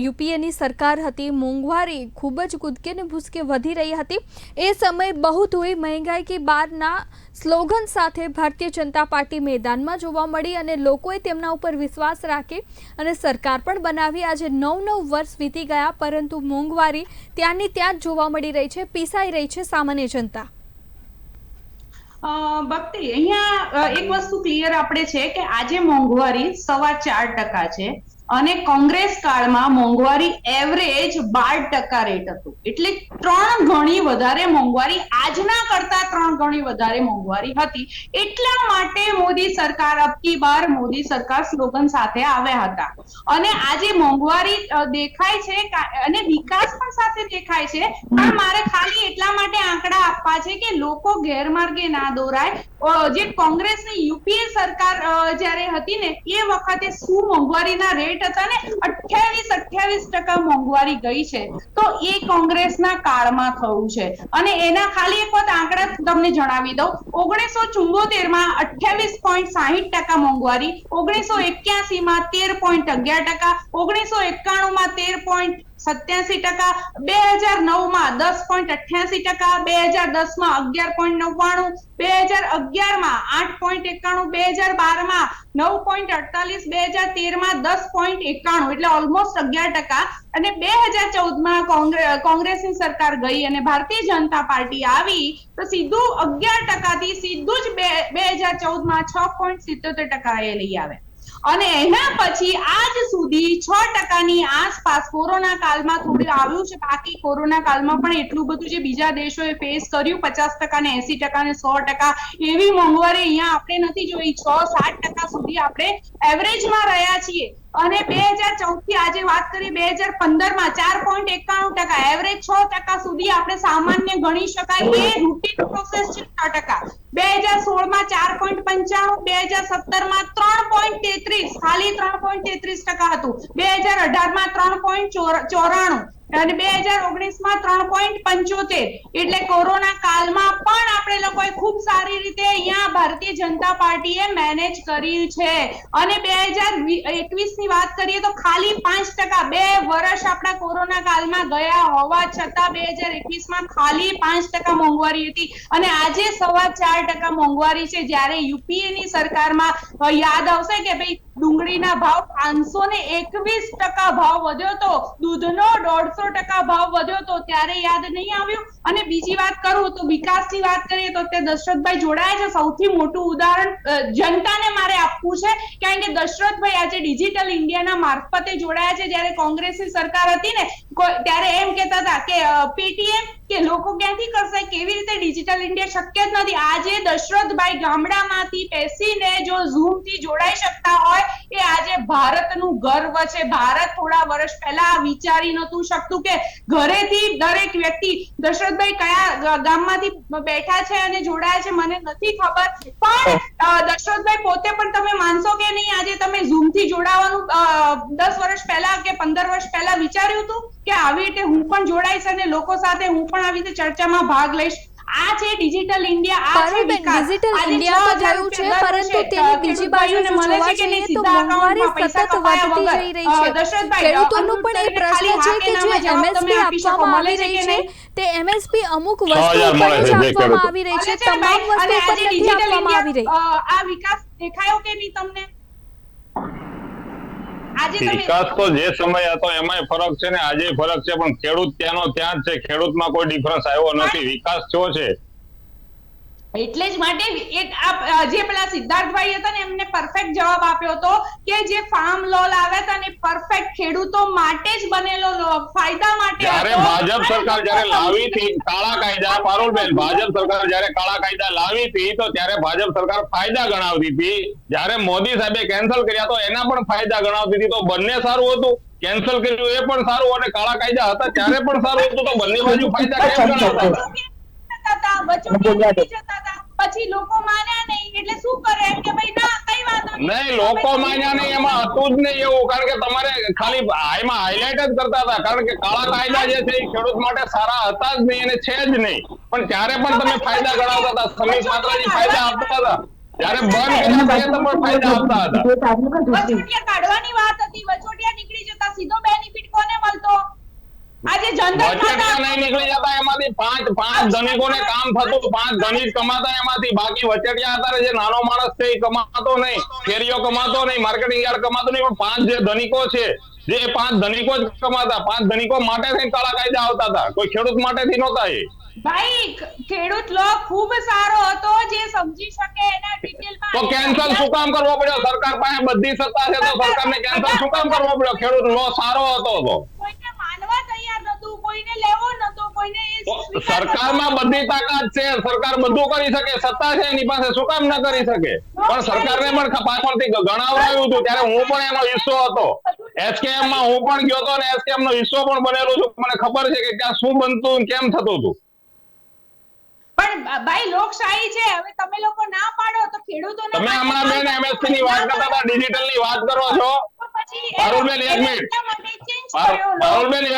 યુપીએની સરકાર હતી, મોંઘવારી ખૂબ જ કૂદકે ને ભૂસકે વધી રહી હતી, એ સમયે બહુત હુઈ મહેંગાઈ કી બારના સ્લોગન સાથે ભારતીય જનતા પાર્ટી મેદાનમાં જોવા મળી અને લોકોએ તેમના ઉપર વિશ્વાસ રાખી અને સરકાર પણ બનાવી. આજે 9 વર્ષ વીતી ગયા, પરંતુ મોંઘવારી ત્યાંની ત્યાં જ જોવા મળી રહી છે, પીસાઈ રહી છે સામાન્ય જનતા. ભક્તિ, અહીંયા એક વસ્તુ ક્લિયર આપણે છે કે આજે મોંઘવારી 4.25% છે અને કોંગ્રેસ કાળમાં મોંઘવારી એવરેજ 12% રેટ હતું. એટલે 3 ગણી વધારે મોંઘવારી, આજના કરતા 3 ગણી વધારે મોંઘવારી હતી. એટલા માટે મોદી સરકાર, અબ કી બાર મોદી સરકાર સ્લોગન સાથે આવ્યા હતા. અને આજે મોંઘવારી દેખાય છે અને વિકાસ પણ સાથે દેખાય છે, પણ મારે ખાલી એટલા માટે આંકડા આપવા છે કે લોકો ગેરમાર્ગે ના દોરાય. જે કોંગ્રેસની યુપીએ સરકાર જ્યારે હતી ને એ વખતે શું મોંઘવારીના રેટ હતા ને 28% મોંઘવારી ગઈ છે, તો એ કોંગ્રેસના કાળમાં થયું છે. અને એના ખાલી એક વખત આંકડા તમને જણાવી દઉં. 1974 માં 28.60% મોંઘવારી, 1981 માં 13.11%, 1991 માં 13.87%, 2009 માં 10.88%, 2010 માં 11.99%, 2011 માં 8.91%, 2012 માં 9.48%, 2013 માં 10.91%, એટલે ઓલમોસ્ટ 11%. અને 2014 માં કોંગ્રેસની સરકાર ગઈ અને ભારતીય જનતા પાર્ટી આવી તો સીધું 11% થી સીધું જ 2014 માં 6.77% એ લઈ આવે. અને એના પછી આજ સુધી 6% આસપાસ કોરોના કાળમાં થોડું આવ્યું છે. બાકી કોરોના કાળમાં પણ એટલું બધું જે બીજા દેશોએ ફેસ કર્યું 50% ને 80% ને 100% એવી મોંઘવારી અહીંયા આપણે નથી જોઈ. 6-7% સુધી આપણે એવરેજમાં રહ્યા છીએ. અને 2014 થી આજે વાત કરીએ 2015 માં 4.91%, એવરેજ 6% સુધી આપણે સામાન્ય ગણી શકાય એ રૂટીન પ્રોસેસ છે. 6%. 2016 માં 4.95, 2017 માં 3.33, ખાલી 3.33% હતું. 2018 માં 3.94 અને 2019 માં 3.75. એટલે કોરોના કાળમાં પણ આપણે લોકોએ ખૂબ સારી રીતે અહીંયા ભારતીય જનતા પાર્ટીએ મેનેજ કરી છે. અને 2021 ની વાત કરીએ તો ખાલી 5%, 2 વર્ષ આપણા કોરોના કાળમાં ગયા હોવા છતાં 2021 માં ખાલી 5% મોંઘવારી હતી. અને આજે 4.25% મોંઘવારી છે. જ્યારે યુપીએ ની સરકારમાં યાદ આવશે કે ભાઈ ડુંગળીના ભાવ 521% ભાવ વધ્યો તો, દૂધનો 150% ભાવ વધ્યો તો, ત્યારે યાદ નહીં આવ્યું. અને બીજી વાત કરું તો વિકાસની વાત કરીએ તો તે દશરથભાઈ જોડાયા છે. સૌથી મોટું ઉદાહરણ જનતાને મારે આપવું છે, કારણ કે દશરથભાઈ આજે ડિજિટલ ઇન્ડિયાના મારફતે જોડાયા છે. જ્યારે કોંગ્રેસની સરકાર હતી ને ત્યારે એમ કહેતા હતા કે પેટીએમ કે લોકો ક્યાંથી કરશે, કેવી રીતે ડિજિટલ ઇન્ડિયા શક્ય જ નથી. આજે દશરથભાઈ ગામડામાંથી બેસીને જો ઝૂમ થી જોડાઈ શકતા હોય એ આજે ભારતનું ગર્વ છે. ભારત થોડા વર્ષ પહેલા વિચારી નતું શકતું કે ઘરેથી દરેક વ્યક્તિ, દશરથભાઈ કયા ગામમાંથી બેઠા છે અને જોડાયા છે મને નથી ખબર, પણ દશરથભાઈ પોતે પણ તમે માનશો કે નહીં, આજે તમે ઝૂમ થી જોડાવાનું 10 વર્ષ પહેલા કે 15 વર્ષ પહેલા વિચાર્યું હતું કે આવી રીતે હું પણ જોડાઈશ અને લોકો સાથે હું પણ આવી રીતે ચર્ચામાં ભાગ લઈશ. આ છે ડિજિટલ ઇન્ડિયા, આ છે વિકાસ. ડિજિટલ ઇન્ડિયા તો થયું છે, પરંતુ તેની બીજી બાજુ જો જોવા જઈએ તો મોંઘવારી સતત વધતી જઈ રહી છે. ખેડૂતોનો પણ એ પ્રશ્ન છે કે જે એમએસપી આપવામાં આવી રહી છે તે એમએસપી અમુક વસ્તુ ઉપર જ આપવામાં આવી રહી છે, તમામ વસ્તુ ઉપર નથી આપવામાં આવી રહી. આ વિકાસ દેખાયો કે નહીં તમને? વિકાસ તો જે સમય હતો એમાંય ફરક છે ને આજે ફરક છે, પણ ખેડૂત ત્યાંનો ત્યાં જ છે. ખેડૂતમાં કોઈ ડિફરન્સ આવ્યો નથી. વિકાસ જો છે એટલે જ માટે જે પેલા સિદ્ધાર્થભાઈ હતા ને એમને પરફેક્ટ જવાબ આપ્યો હતો કે જે ફાર્મ લો લાવ્યા હતા ને પરફેક્ટ ખેડૂતો માટે જ બનેલો ફાયદા માટે. જ્યારે ભાજપ સરકાર જ્યારે લાવી હતી કાળા કાયદા, પારુલબેન, ભાજપ સરકાર જ્યારે કાળા કાયદા લાવી હતી તો ત્યારે ભાજપ સરકાર ફાયદા ગણાવતી હતી. જ્યારે મોદી સાહેબે કેન્સલ કર્યા તો એના પણ ફાયદા ગણાવતી હતી. તો બંને સારું હતું. કેન્સલ કર્યું એ પણ સારું અને કાળા કાયદા હતા ત્યારે પણ સારું હતું. તો બંને બાજુ ફાયદા કેમ ગણાવતા? પછી લોકો માન્યા નહીં એટલે શું કરે કે ભાઈ ના કઈ વાંધો નહીં, લોકો માન્યા નહીં એમાં હતું જ નહીં એવું. કારણ કે તમારે ખાલી એમાં હાઇલાઇટ જ કરતા હતા. કારણ કે કાળા કાયદા જે છે એ ખેડૂત માટે સારા હતા જ નહીં અને છે જ નહીં. પણ ત્યારે પણ તમે ફાયદા ગણાવતા હતા. સમીર પાત્રાજી ફાયદા આપતા હતા. જ્યારે બંધ કર્યા તો પણ ફાયદા આપતા હતા. વચોટિયા કાઢવાની વાત હતી, વચોટિયા નીકળી જતા, સીધો બેનિફિટ કોને મળતો? આજે જનધન વચોટિયા નહીં નીકળી જતા, એમાંથી પાંચ ધનિકોને કામ થતું, 5 ધનિક કમાતા એમાંથી. બાકી વચોટિયા અત્યારે જે નાનો માણસ છે એ કમાતો નહીં, ફેરીઓ કમાતો નહીં, માર્કેટિંગ યાર્ડ કમાતો નહીં, પણ 5 જે ધનિકો છે જે 5 ધનિકો જ કમાતા. 5 ધનિકો માટે થઈને કાળા કાયદા આવતા હતા, કોઈ ખેડૂત માટે થી નહોતા. એ ભાઈ ખેડૂત લોક ખૂબ સારો હતો જે સમજી શકે એના ડિટેલમાં. તો કેન્સલ શું કામ કરવો પડ્યો? સરકાર પાસે બધી સત્તા છે તો સરકારને કેન્સલ શું કામ કરવો પડ્યો? ખેડૂત લો સારો હતો તો કોઈને માનવા તૈયાર નતું, કોઈને લેવો નતો, કોઈને સરકારમાં બધી તાકાત છે, સરકાર બધું કરી શકે, સત્તા છે એની પાસે, શું કામ ન કરી શકે? પણ સરકારને પણ પાછળથી ગણાવડાવ્યું હતું. ત્યારે હું પણ એનો હિસ્સો હતો. એસકેએમ માં હું પણ ગયો હતો અને એસકેએમ નો હિસ્સો પણ બનેલો છું. મને ખબર છે કે ત્યાં શું બનતું કેમ થતું હતું. પણ ભાઈ લોકશાહી છે, હવે તમે લોકો ના પાડો તો ખેડૂતોને. તમે હમણાં બેન એમએસપી ની વાત કરતા હતા, ડિજિટલ ની વાત કરો છો. પારુલબેન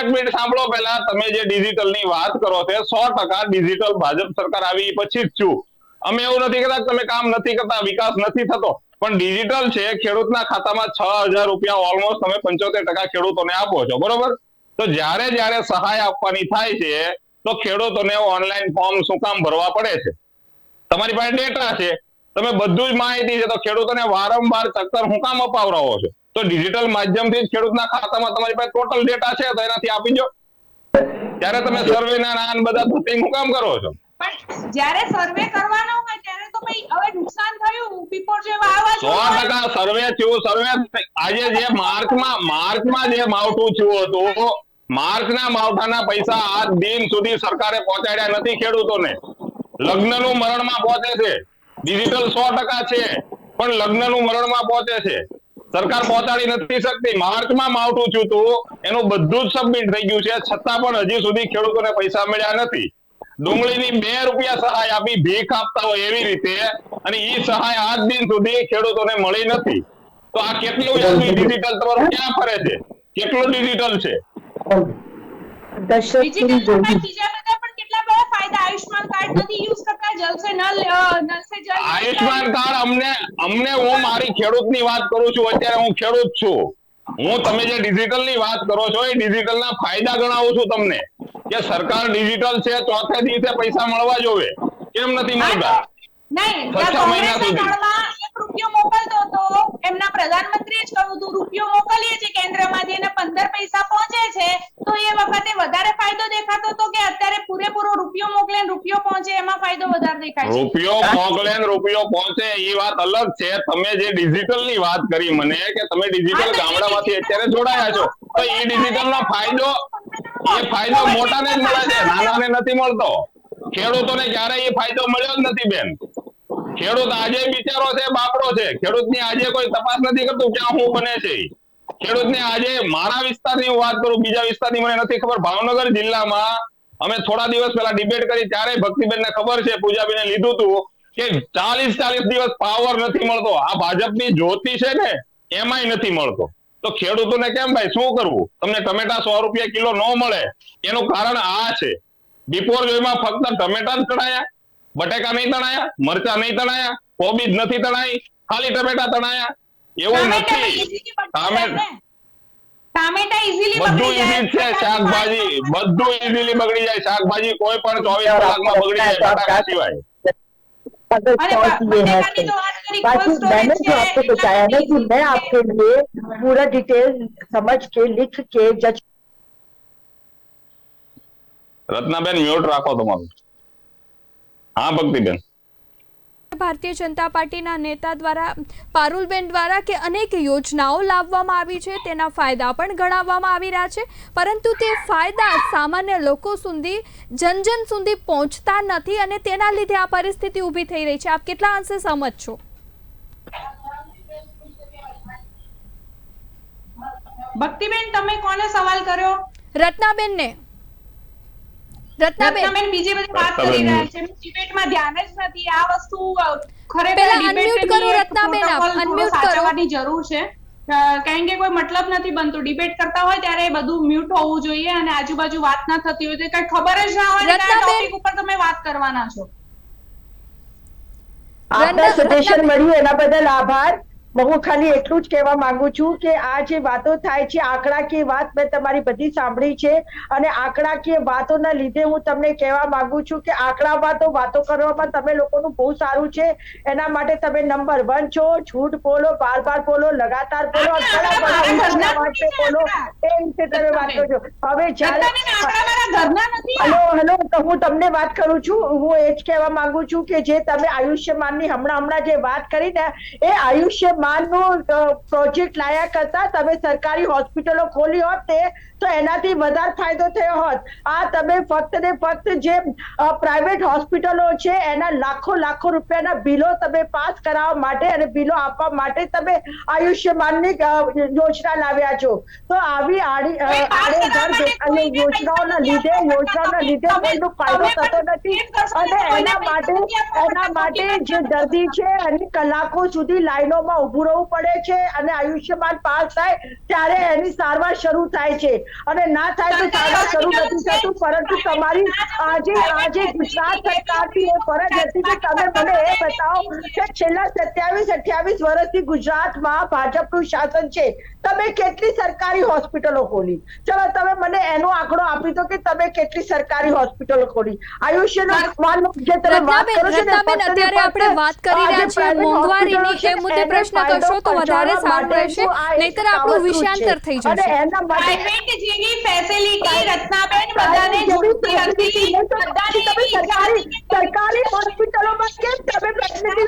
એક મિનિટ સાંભળો. પહેલા તમે જે ડિજિટલ ની વાત કરો છો 100% ડિજિટલ ભાજપ સરકાર આવી પછી જ છું. અમે એવું નથી કહેતા કે તમે કામ નથી કરતા, વિકાસ નથી થતો, પણ ડિજિટલ છે. ખેડૂતના ખાતામાં 6000 રૂપિયા ઓલમોસ્ટ તમે 75% ખેડૂતોને આપો છો, બરોબર? તો જ્યારે સહાય આપવાની થાય છે તો ખેડૂતોને ઓનલાઈન ફોર્મ શું કામ ભરવા પડે છે? તમારી પાસે ડેટા છે, તમે બધું જ માહિતી છે, તો ખેડૂતોને વારંવાર ચક્કર શું કામ અપાવરાવો છો? તો ડિજિટલ માધ્યમથી જ ખેડૂતના ખાતામાં તમારી પાસે ટોટલ ડેટા છે તો એનાથી આપી દો. ત્યારે તમે સર્વે ના બધા બુકિંગ શું કામ કરો છો? પણ જ્યારે સર્વે કરવાનો હોય ત્યારે તો હવે નુકસાન થયું બિપોરજોય વાવાઝોડું 100% સર્વે થયું. આજે જે માર્ચમાં જે માવઠું થયું હતું, માર્ચના માવઠાના પૈસા આજ દિન સુધી સરકારે પહોંચાડ્યા નથી ખેડૂતોને. લગ્નનું મરણમાં પહોંચે છે. ડિજિટલ 100% છે, પણ લગ્નનું મરણમાં પહોંચે છે. સરકાર પહોંચાડી નથી શકતી. માર્ચમાં માવઠું થયું હતું, એનું બધું જ સબમિટ થઈ ગયું છે, છતાં પણ હજી સુધી ખેડૂતોને પૈસા મળ્યા નથી. ડુંગળીની 2 રૂપિયા સહાય આપી, ભીખ આપતા હોય એવી રીતે, અને એ સહાય આજ દિન સુધી ખેડૂતોને મળી નથી. તો આ કેટલું ડિજિટલ તમારું ક્યાં ફરે છે? કેટલું ડિજિટલ છે? બીજા બધા પણ કેટલા બધા ફાયદા આયુષ્માન કાર્ડ નથી યુઝ કરતા, જલ સે નલ સે જલ આયુષ્માન કાર્ડ અમને હું મારી ખેડૂતની વાત કરું છું. અત્યારે હું ખેડૂત છું. હું તમે જે ડિજિટલ ની વાત કરો છો એ ડિજિટલ ના ફાયદા ગણાવું છું તમને, કે સરકાર ડિજિટલ છે, ચોથે દિવસે પૈસા મળવા જોવે, કેમ નથી મળતા? નહીં, 6 મહિના સુધી રૂપિયો મોકલતો હતો, એમના પ્રધાનમંત્રીએ જ કહ્યું હતું રૂપિયો મોકલીએ છીએ કેન્દ્રમાંથી અને 15 પૈસા પહોંચે છે. તો એ વખતે વધારે ફાયદો દેખાતો હતો કે અત્યારે પૂરેપૂરો રૂપિયો મોકલે ને રૂપિયો પહોંચે એમાં ફાયદો વધારે દેખાય છે? રૂપિયો મોકલે ને રૂપિયો પહોંચે એ વાત અલગ છે. તમે જે ડિજિટલ ની વાત કરી મને, કે તમે ડિજિટલ ગામડામાંથી અત્યારે જોડાયા છો, તો એ ડિજિટલ નો ફાયદો મોટાને જ મળે છે, નાનાને નથી મળતો. ખેડૂતોને ક્યારેય એ ફાયદો મળ્યો જ નથી બેન. ખેડૂત આજે બિચારો છે, બાપડો છે. ખેડૂતની આજે કોઈ તપાસ નથી કરતું ક્યાં શું બને છે. ખેડૂતને આજે મારા વિસ્તારની હું વાત કરું, બીજા વિસ્તારની મને નથી ખબર. ભાવનગર જિલ્લામાં અમે થોડા દિવસ પહેલા ડિબેટ કરી, ત્યારે ભક્તિબેનને ખબર છે, પૂજાબેને લીધું હતું કે 40 દિવસ પાવર નથી મળતો. આ ભાજપની જ્યોતિ છે ને, એમાંય નથી મળતો. તો ખેડૂતોને કેમ ભાઈ શું કરવું? તમને ટમેટા 100 રૂપિયા કિલો ન મળે, એનું કારણ આ છે. બિપોરજોયમાં ફક્ત ટમેટા જ તણાયા, બટેકા નહીં તણાયા, મરચા નહીં તણાયા, કોબીજ નથી તણાઈ, ખાલી ટમેટા તણાયા. એવું નથી. ટામેટા ઈઝીલી બધું ઈઝી છે. શાકભાજી બધું ઈઝીલી બગડી જાય. શાકભાજી કોઈ પણ 24 કલાકમાં બગડી જાય, બટાકા સિવાય. बाकी मैंने जो आपको बताया ना कि मैं आपके लिए पूरा डिटेल समझ के लिख के जज. રત્નાબેન મ્યુટ રાખો તમારું. હા ભક્તિબેન. ભારતીય જનતા પાર્ટીના નેતા દ્વારા, પારુલબેન દ્વારા કે અનેક યોજનાઓ લાવવામાં આવી છે, તેના ફાયદા પણ ગણાવવામાં આવી રહ્યા છે, પરંતુ તે ફાયદા સામાન્ય લોકો સુધી, જન સુધી પહોંચતા નથી અને તેના લીધે આ પરિસ્થિતિ ઊભી થઈ રહી છે. આપ કેટલા અંશે સહમત છો? ભક્તિબેન, તમે કોને સવાલ કર્યો? રત્નાબેનને. રત્નાબેન બીજી બધી વાત કરી રહ્યા છે, ડિબેટમાં ધ્યાન જ નથી. આ વસ્તુ ખરેખર અનમ્યુટ કરો રત્નાબેન, આપ અનમ્યુટ કરો. સાચવવાની જરૂર છે, કારણ કે કોઈ મતલબ નથી બનતું. ડિબેટ કરતા હોય ત્યારે બધું મ્યુટ હોવું જોઈએ અને આજુબાજુ વાત ના થતી હોય તો કઈ ખબર જ ના હોય કે આ ટોપિક ઉપર તમે વાત કરવાના છો. આપને સજેશન મળ્યું એના બદલ આભાર. હું ખાલી એટલું જ કહેવા માંગુ છું કે આ જે વાતો થાય છે, આંકડાકીય વાત મેં તમારી બધી સાંભળી છે, અને આંકડાકીય વાતોના લીધે હું તમને કહેવા માંગુ છું કે આંકડામાં તો વાતો કરવામાં તમે લોકોનું બહુ સારું છે. એના માટે તમે નંબર 1 છો. झूठ बोलो, बार बोलो, लगातार बोलो, બોલો, એ રીતે તમે વાત કરજો. હવે હેલો, તો હું તમને વાત કરું છું. હું એ જ કહેવા માંગુ છું કે જે તમે આયુષ્યમાનની હમણાં જે વાત કરી ને, એ આયુષ્યમાન પ્રોજેક્ટ લાયા કરતા તમે સરકારી હોસ્પિટલો ખોલી હોત તો એનાથી વધારે ફાયદો થયો હોત. આ તમે ફક્ત ને ફક્ત જે પ્રાઇવેટ હોસ્પિટલો છે એના લાખો રૂપિયાના બિલો તમે પાસ કરાવવા માટે અને બિલો આપવા માટે તમે આયુષ્યમાનની યોજના લાવ્યા છો. તો આવી યોજનાઓના લીધે કોઈનો ફાયદો થતો નથી, અને એના માટે જે દર્દી છે એની કલાકો સુધી લાઈનોમાં ઉભું રહેવું પડે છે, અને આયુષ્યમાન પાસ થાય ત્યારે એની સારવાર શરૂ થાય છે, અને ના થાય તો સારવાર શરૂ નથી થતું. પરંતુ તમારી આજે ગુજરાત સરકારની એ ફરજ હતી કે તમે મને એ બતાવો કે છેલ્લા 27-28 વર્ષથી ગુજરાતમાં ભાજપનું શાસન છે, તમે કેટલી સરકારી હોસ્પિટલો ખોલી? ચલો તમે મને એનો આંકડો આપી દો કે તમે કેટલી સરકારી હોસ્પિટલો ખોલી. આયુષ્યમાન જે તમે વાત કરો છો ને, અત્યારે આપણે વાત કરી રહ્યા છીએ મોંઘવારીની, એ મુદ્દે પ્રશ્ન કરશો તો વધારે સારું રહેશે, નહીતર આપણું વિષયાંતર થઈ જશે. અને એના માટે જેવી ફેસિલિટી રત્નાબેન બધાને જોઈતી હતી, સરકારી હોસ્પિટલોમાં કેમ તમે ફેસિલિટી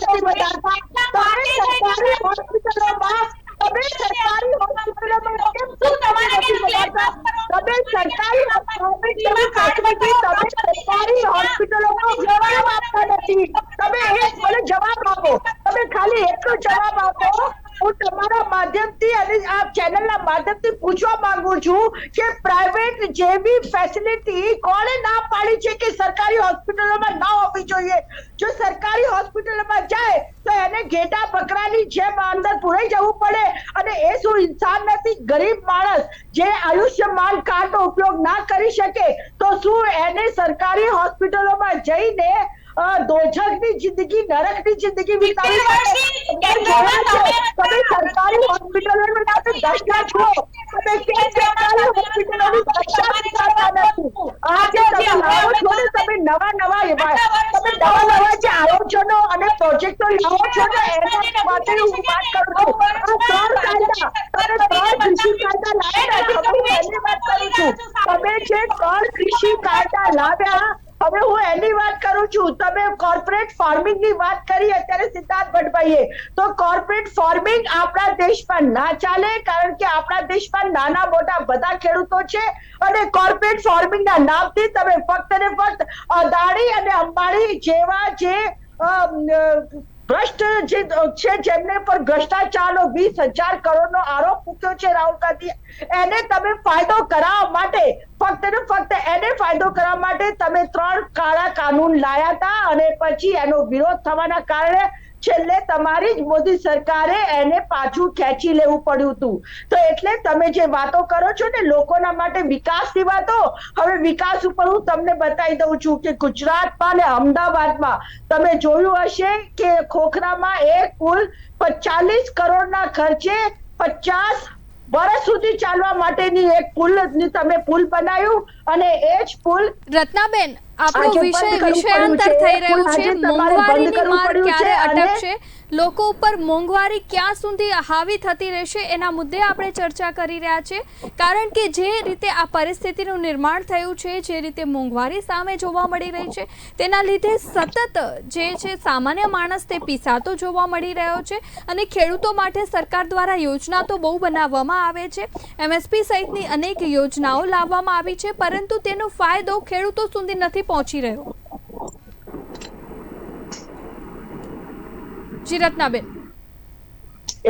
સરકારી હોસ્પિટલોમાં જવાબ આપતા નથી. તમે એક મને જવાબ આપો, તમે ખાલી એટલો જવાબ આપો. હું તમારા માધ્યમથી અને આ ચેનલના માધ્યમથી પૂછવા માંગુ છું કે પ્રાઇવેટ જેવી ફેસિલિટી કોણે ના પાડી છે કે સરકારી હોસ્પિટલોમાં ના હોવી જોઈએ? જો સરકારી હોસ્પિટલોમાં જાય તો એને ઘેટા બકરાની જેમ અંદર પુરાઈ જવું પડે. અને એ શું ઇન્સાન નથી? ગરીબ માણસ જે આયુષ્યમાન કાર્ડનો ઉપયોગ ના કરી શકે તો શું એને સરકારી હોસ્પિટલોમાં જઈને દોજખની જિંદગી, નરકની જિંદગી વિતાવી? તમે સરકારી હોસ્પિટલોનું નામે દશા છો. તમે કેમ સરકારી હોસ્પિટલોની દશા વિચારતા નથી? આજે તમે લાવો છો ને, તમે નવા જે આયોજનો અને પ્રોજેક્ટો લાવો છો ને એના માટે હું વાત કરું છું. આ ત્રણ કૃષિ કાયદા લાવ્યા, હું એની વાત કરું છું. તમે જે 3 કૃષિ કાયદા લાવ્યા, હવે હું એની વાત કરું છું. તમે કોર્પોરેટ ફાર્મિંગ ની વાત કરી અત્યારે સિદ્ધાર્થ ભટ્ટભાઈએ, તો કોર્પોરેટ ફાર્મિંગ આપણા દેશમાં ના ચાલે, કારણ કે આપણા દેશમાં નાના મોટા બધા ખેડૂતો છે. અને કોર્પોરેટ ફાર્મિંગ ના નામથી તમે ફક્ત ને ફક્ત અદાણી અને અંબાણી જેવા જે ભ્રષ્ટ જે છે, જેમને પર ભ્રષ્ટાચારનો 20,000 કરોડનો આરોપ મૂક્યો છે રાહુલ ગાંધી, એને તમે ફાયદો કરાવવા માટે, ફક્ત ને ફક્ત એને ફાયદો કરાવવા માટે તમે 3 કાળા કાનૂન લાયા હતા. અને પછી એનો વિરોધ થવાના કારણે છેલ્લે તમારી જ મોદી સરકારે એને પાછું ખેંચી લેવું પડ્યું હતું. તો એટલે તમે જે વાતો કરો છો ને લોકોના માટે વિકાસની વાતો, હવે વિકાસ ઉપર હું તમને બતાવી દઉં છું કે ગુજરાતમાં અને અમદાવાદમાં તમે જોયું હશે કે ખોખરામાં એક પુલ 45 કરોડના ખર્ચે 50 વર્ષ સુધી ચાલવા માટેની એક તમે પુલ બનાવ્યું. અને એ જ પુલ રત્નાબેન, આપણો વિષયાંતર થઈ રહ્યું છે. મોંઘવારીની માર ક્યારે અટકશે? લોકો ઉપર મોંઘવારી ક્યાં સુધી હાવી થતી રહેશે? એના મુદ્દે આપણે ચર્ચા કરી રહ્યા છે. કારણ કે જે રીતે આ પરિસ્થિતિનું નિર્માણ થયું છે, જે રીતે મોંઘવારી સામે જોવા મળી રહી છે, તેના લીધે સતત જે છે સામાન્ય માણસ તે પીસાતો જોવા મળી રહ્યો છે. અને ખેડૂતો માટે સરકાર દ્વારા યોજના તો બહુ બનાવવામાં આવે છે, MSP સહિતની અનેક યોજનાઓ લાવવામાં આવી છે, પરંતુ તેનો ફાયદો ખેડૂતો સુધી નથી પહોંચી રહ્યો. જી રત્નાબેન,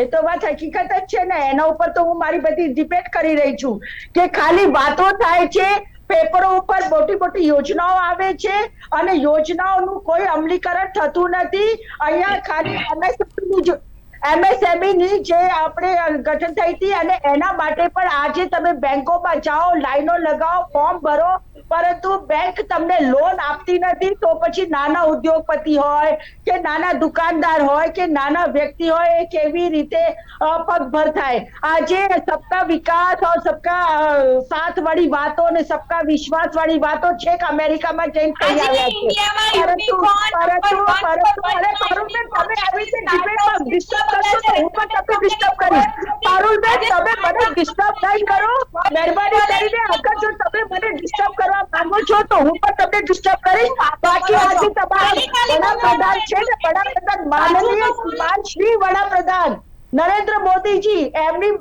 એ તો વાત હકીકત જ છે ને. એના ઉપર તો હું મારી બધી ડિબેટ કરી રહી છું કે ખાલી વાતો થાય છે, પેપરો ઉપર મોટી મોટી યોજનાઓ આવે છે અને યોજનાઓનું કોઈ અમલીકરણ થતું નથી. અહીંયા ખાલી MSME ની જે આપણે ગઠન થઈ હતી અને એના માટે પણ આજે તમે બેંકોમાં જાઓ, લાઈનો લગાવો, ફોર્મ ભરો, પરંતુ બેંક તમને લોન આપતી નથી. તો પછી નાના ઉદ્યોગપતિ હોય કે નાના દુકાનદાર હોય કે નાના વ્યક્તિ હોય, એ કેવી રીતે પગભર થાય? આજે સબકા વિકાસ और સબકા સાથ વાળી વાતો અને સબકા વિશ્વાસ વાળી વાતો છે કે અમેરિકામાં જઈને કહી આવ્યા છે. તમે આવી રીતે ડિબેટમાં ડિસ્ટર્બ કરશો તો હું પણ તમને ડિસ્ટર્બ કરીશ. પારુલબેન, તમે મને ડિસ્ટર્બ નહીં કરો, મહેરબાની કરીને. અગર જો તમે મને ડિસ્ટર્બ કરવા માંગો છો તો હું પણ તમને ડિસ્ટર્બ કરીશ. બાકી આજે તમારા વડાપ્રધાન છે ને, વડાપ્રધાન માનનીય શ્રી વડાપ્રધાન નરેન્દ્ર મોદીજી, એમની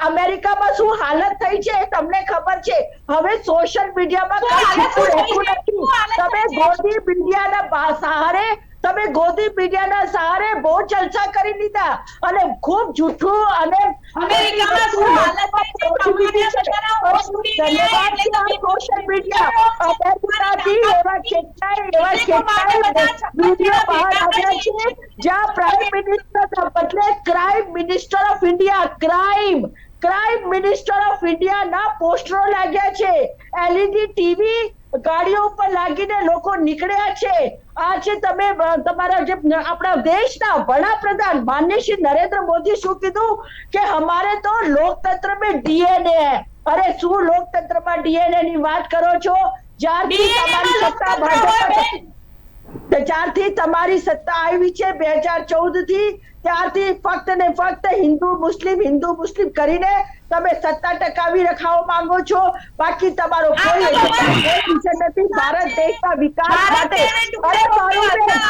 અમેરિકામાં શું હાલત થઈ છે તમને ખબર છે. હવે સોશિયલ મીડિયામાં કઈ છૂટું રહેતું નથી. તમે ગોદી મીડિયાના સહારે બહુ જલસા કરી લીધા અને ખૂબ જૂઠું અને અમેરિકામાં શું હાલત થઈ છે સોશિયલ મીડિયા અમેરિકાથી એવા કેટલાય વિડીયો બહાર આવ્યા છે જ્યાં પ્રાઇમ મિનિસ્ટર બદલે crime minister of India, crime minister of India ના પોસ્ટરો લાગ્યા છે. LED ટીવી ગાડીઓ ઉપર લાગીને લોકો નીકળ્યા છે. આજે તમે તમારા જે આપણા દેશના વડાપ્રધાન માનનીય શ્રી નરેન્દ્ર મોદી શું કીધું કે હમારે તો લોકતંત્ર में DNA है. અરે શું લોકતંત્રમાં DNA ની વાત કરો છો? જ્યારથી તમારી સત્તા ભાજપ જ્યારથી તમારી સત્તા આવી છે 2014 થી, ત્યારથી ફક્ત ને ફક્ત હિન્દુ મુસ્લિમ કરીને તમે સત્તા ટકાવી રખાવા માંગો છો। બાકી તમારો કોઈ એજન્ડા નથી ભારત દેશના વિકાસ માટે। અરે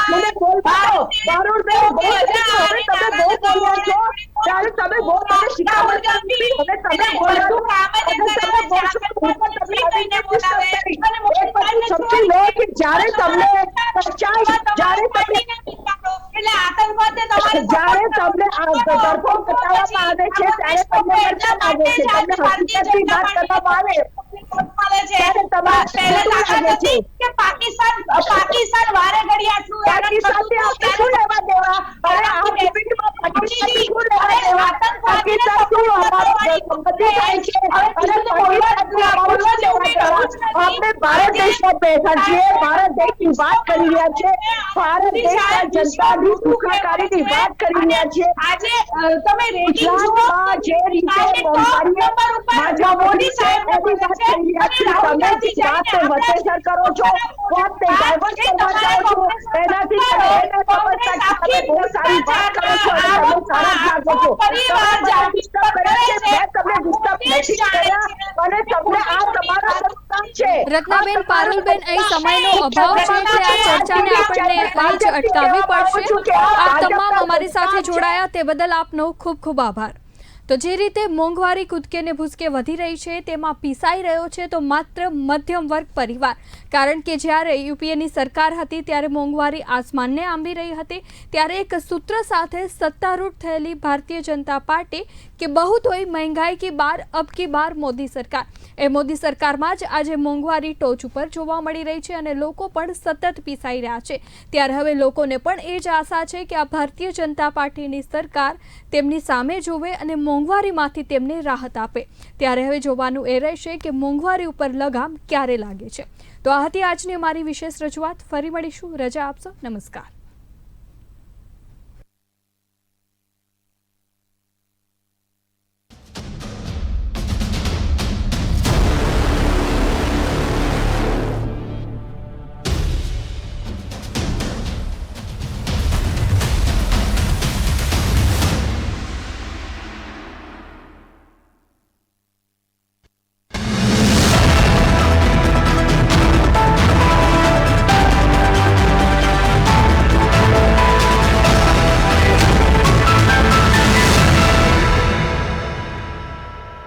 મને બોલવાનો પારુલબેન, હવે તમે બહુ બોલ્યા છો, ત્યારે તમે બહુ મને શિખામણ કરી, હવે તમે બોલ્યા સમજી લો કે જ્યારે તમને જ્યારે તમને આ ગરફો બતાવવામાં આવે છે ત્યારે તમને મરચાં લાગે છે, તમને હકીકતની વાત કરવામાં આવે ત્યારે તમારે લાગે છે કે પાકિસ્તાન વારે ઘડિયા શું પાકિસ્તાનથી આપણે શું લેવા દેવા? અરે આ ડિબેટમાં પાકિસ્તાનથી શું લેવા દેવા? પાકિસ્તાન શું અમારો સંપત્તિ થાય છે? આપણે ભારત દેશમાં બેઠા છીએ, ભારત દેશની વાત કરી રહ્યા છે, ભારત દેશના જનતાની સુખાકારીની વાત કરી રહ્યા છે। આજે તમે ગુજરાતમાં જે રીતે મોદી સાહેબ એની વાત કરી રહ્યા છે, તમે વાતને વતેસર કરો છો, વાતને ડાયવર્ટ કરવા જાઓ છો, એનાથી તમે બહુ સારી વાત કરો છો અને તમે સારા જ લાગો છો। ડિસ્ટર્બ કરે છે, મેં તમને ડિસ્ટર્બ નથી કર્યા અને તમને આ તમારા સંસ્કાર છે। રત્નાબેન, પારુલબેન, અહીં સમયનો અભાવ છે એટલે આ ચર્ચાને આપણને અહીં જ અટકાવવી પડશે। આપ તમામ અમારી સાથે જોડાયા તે બદલ આપનો ખૂબ ખૂબ આભાર। તો જે રીતે મોંઘવારી કૂદકે ને ભૂસકે વધી રહી છે તેમાં પીસાઈ રહ્યો છે તો માત્ર મધ્યમ વર્ગ પરિવાર, કારણ કે જ્યારે યુપીએની સરકાર હતી ત્યારે મોંઘવારી આસમાનને આંબી રહી હતી, ત્યારે એક સૂત્ર સાથે સત્તારૂઢ થયેલી ભારતીય જનતા પાર્ટી કે બહુ તોય મહેંગાઈ કી બાર અબ કી બાર મોદી સરકાર, એ મોદી સરકારમાં જ આજે મોંઘવારી ટોચ ઉપર જોવા મળી રહી છે અને લોકો પણ સતત પીસાઈ રહ્યા છે। ત્યારે હવે લોકોને પણ એ જ આશા છે કે આ ભારતીય જનતા પાર્ટીની સરકાર તેમની સામે જોવે અને મોંઘવારીમાંથી તેમને રાહત આપે। ત્યારે હવે જોવાનું એ રહેશે કે મોંઘવારી ઉપર લગામ ક્યારે લાગે છે। તો આ હતી આજની અમારી વિશેષ રજૂઆત। ફરી મળીશું, રજા આપશો, નમસ્કાર।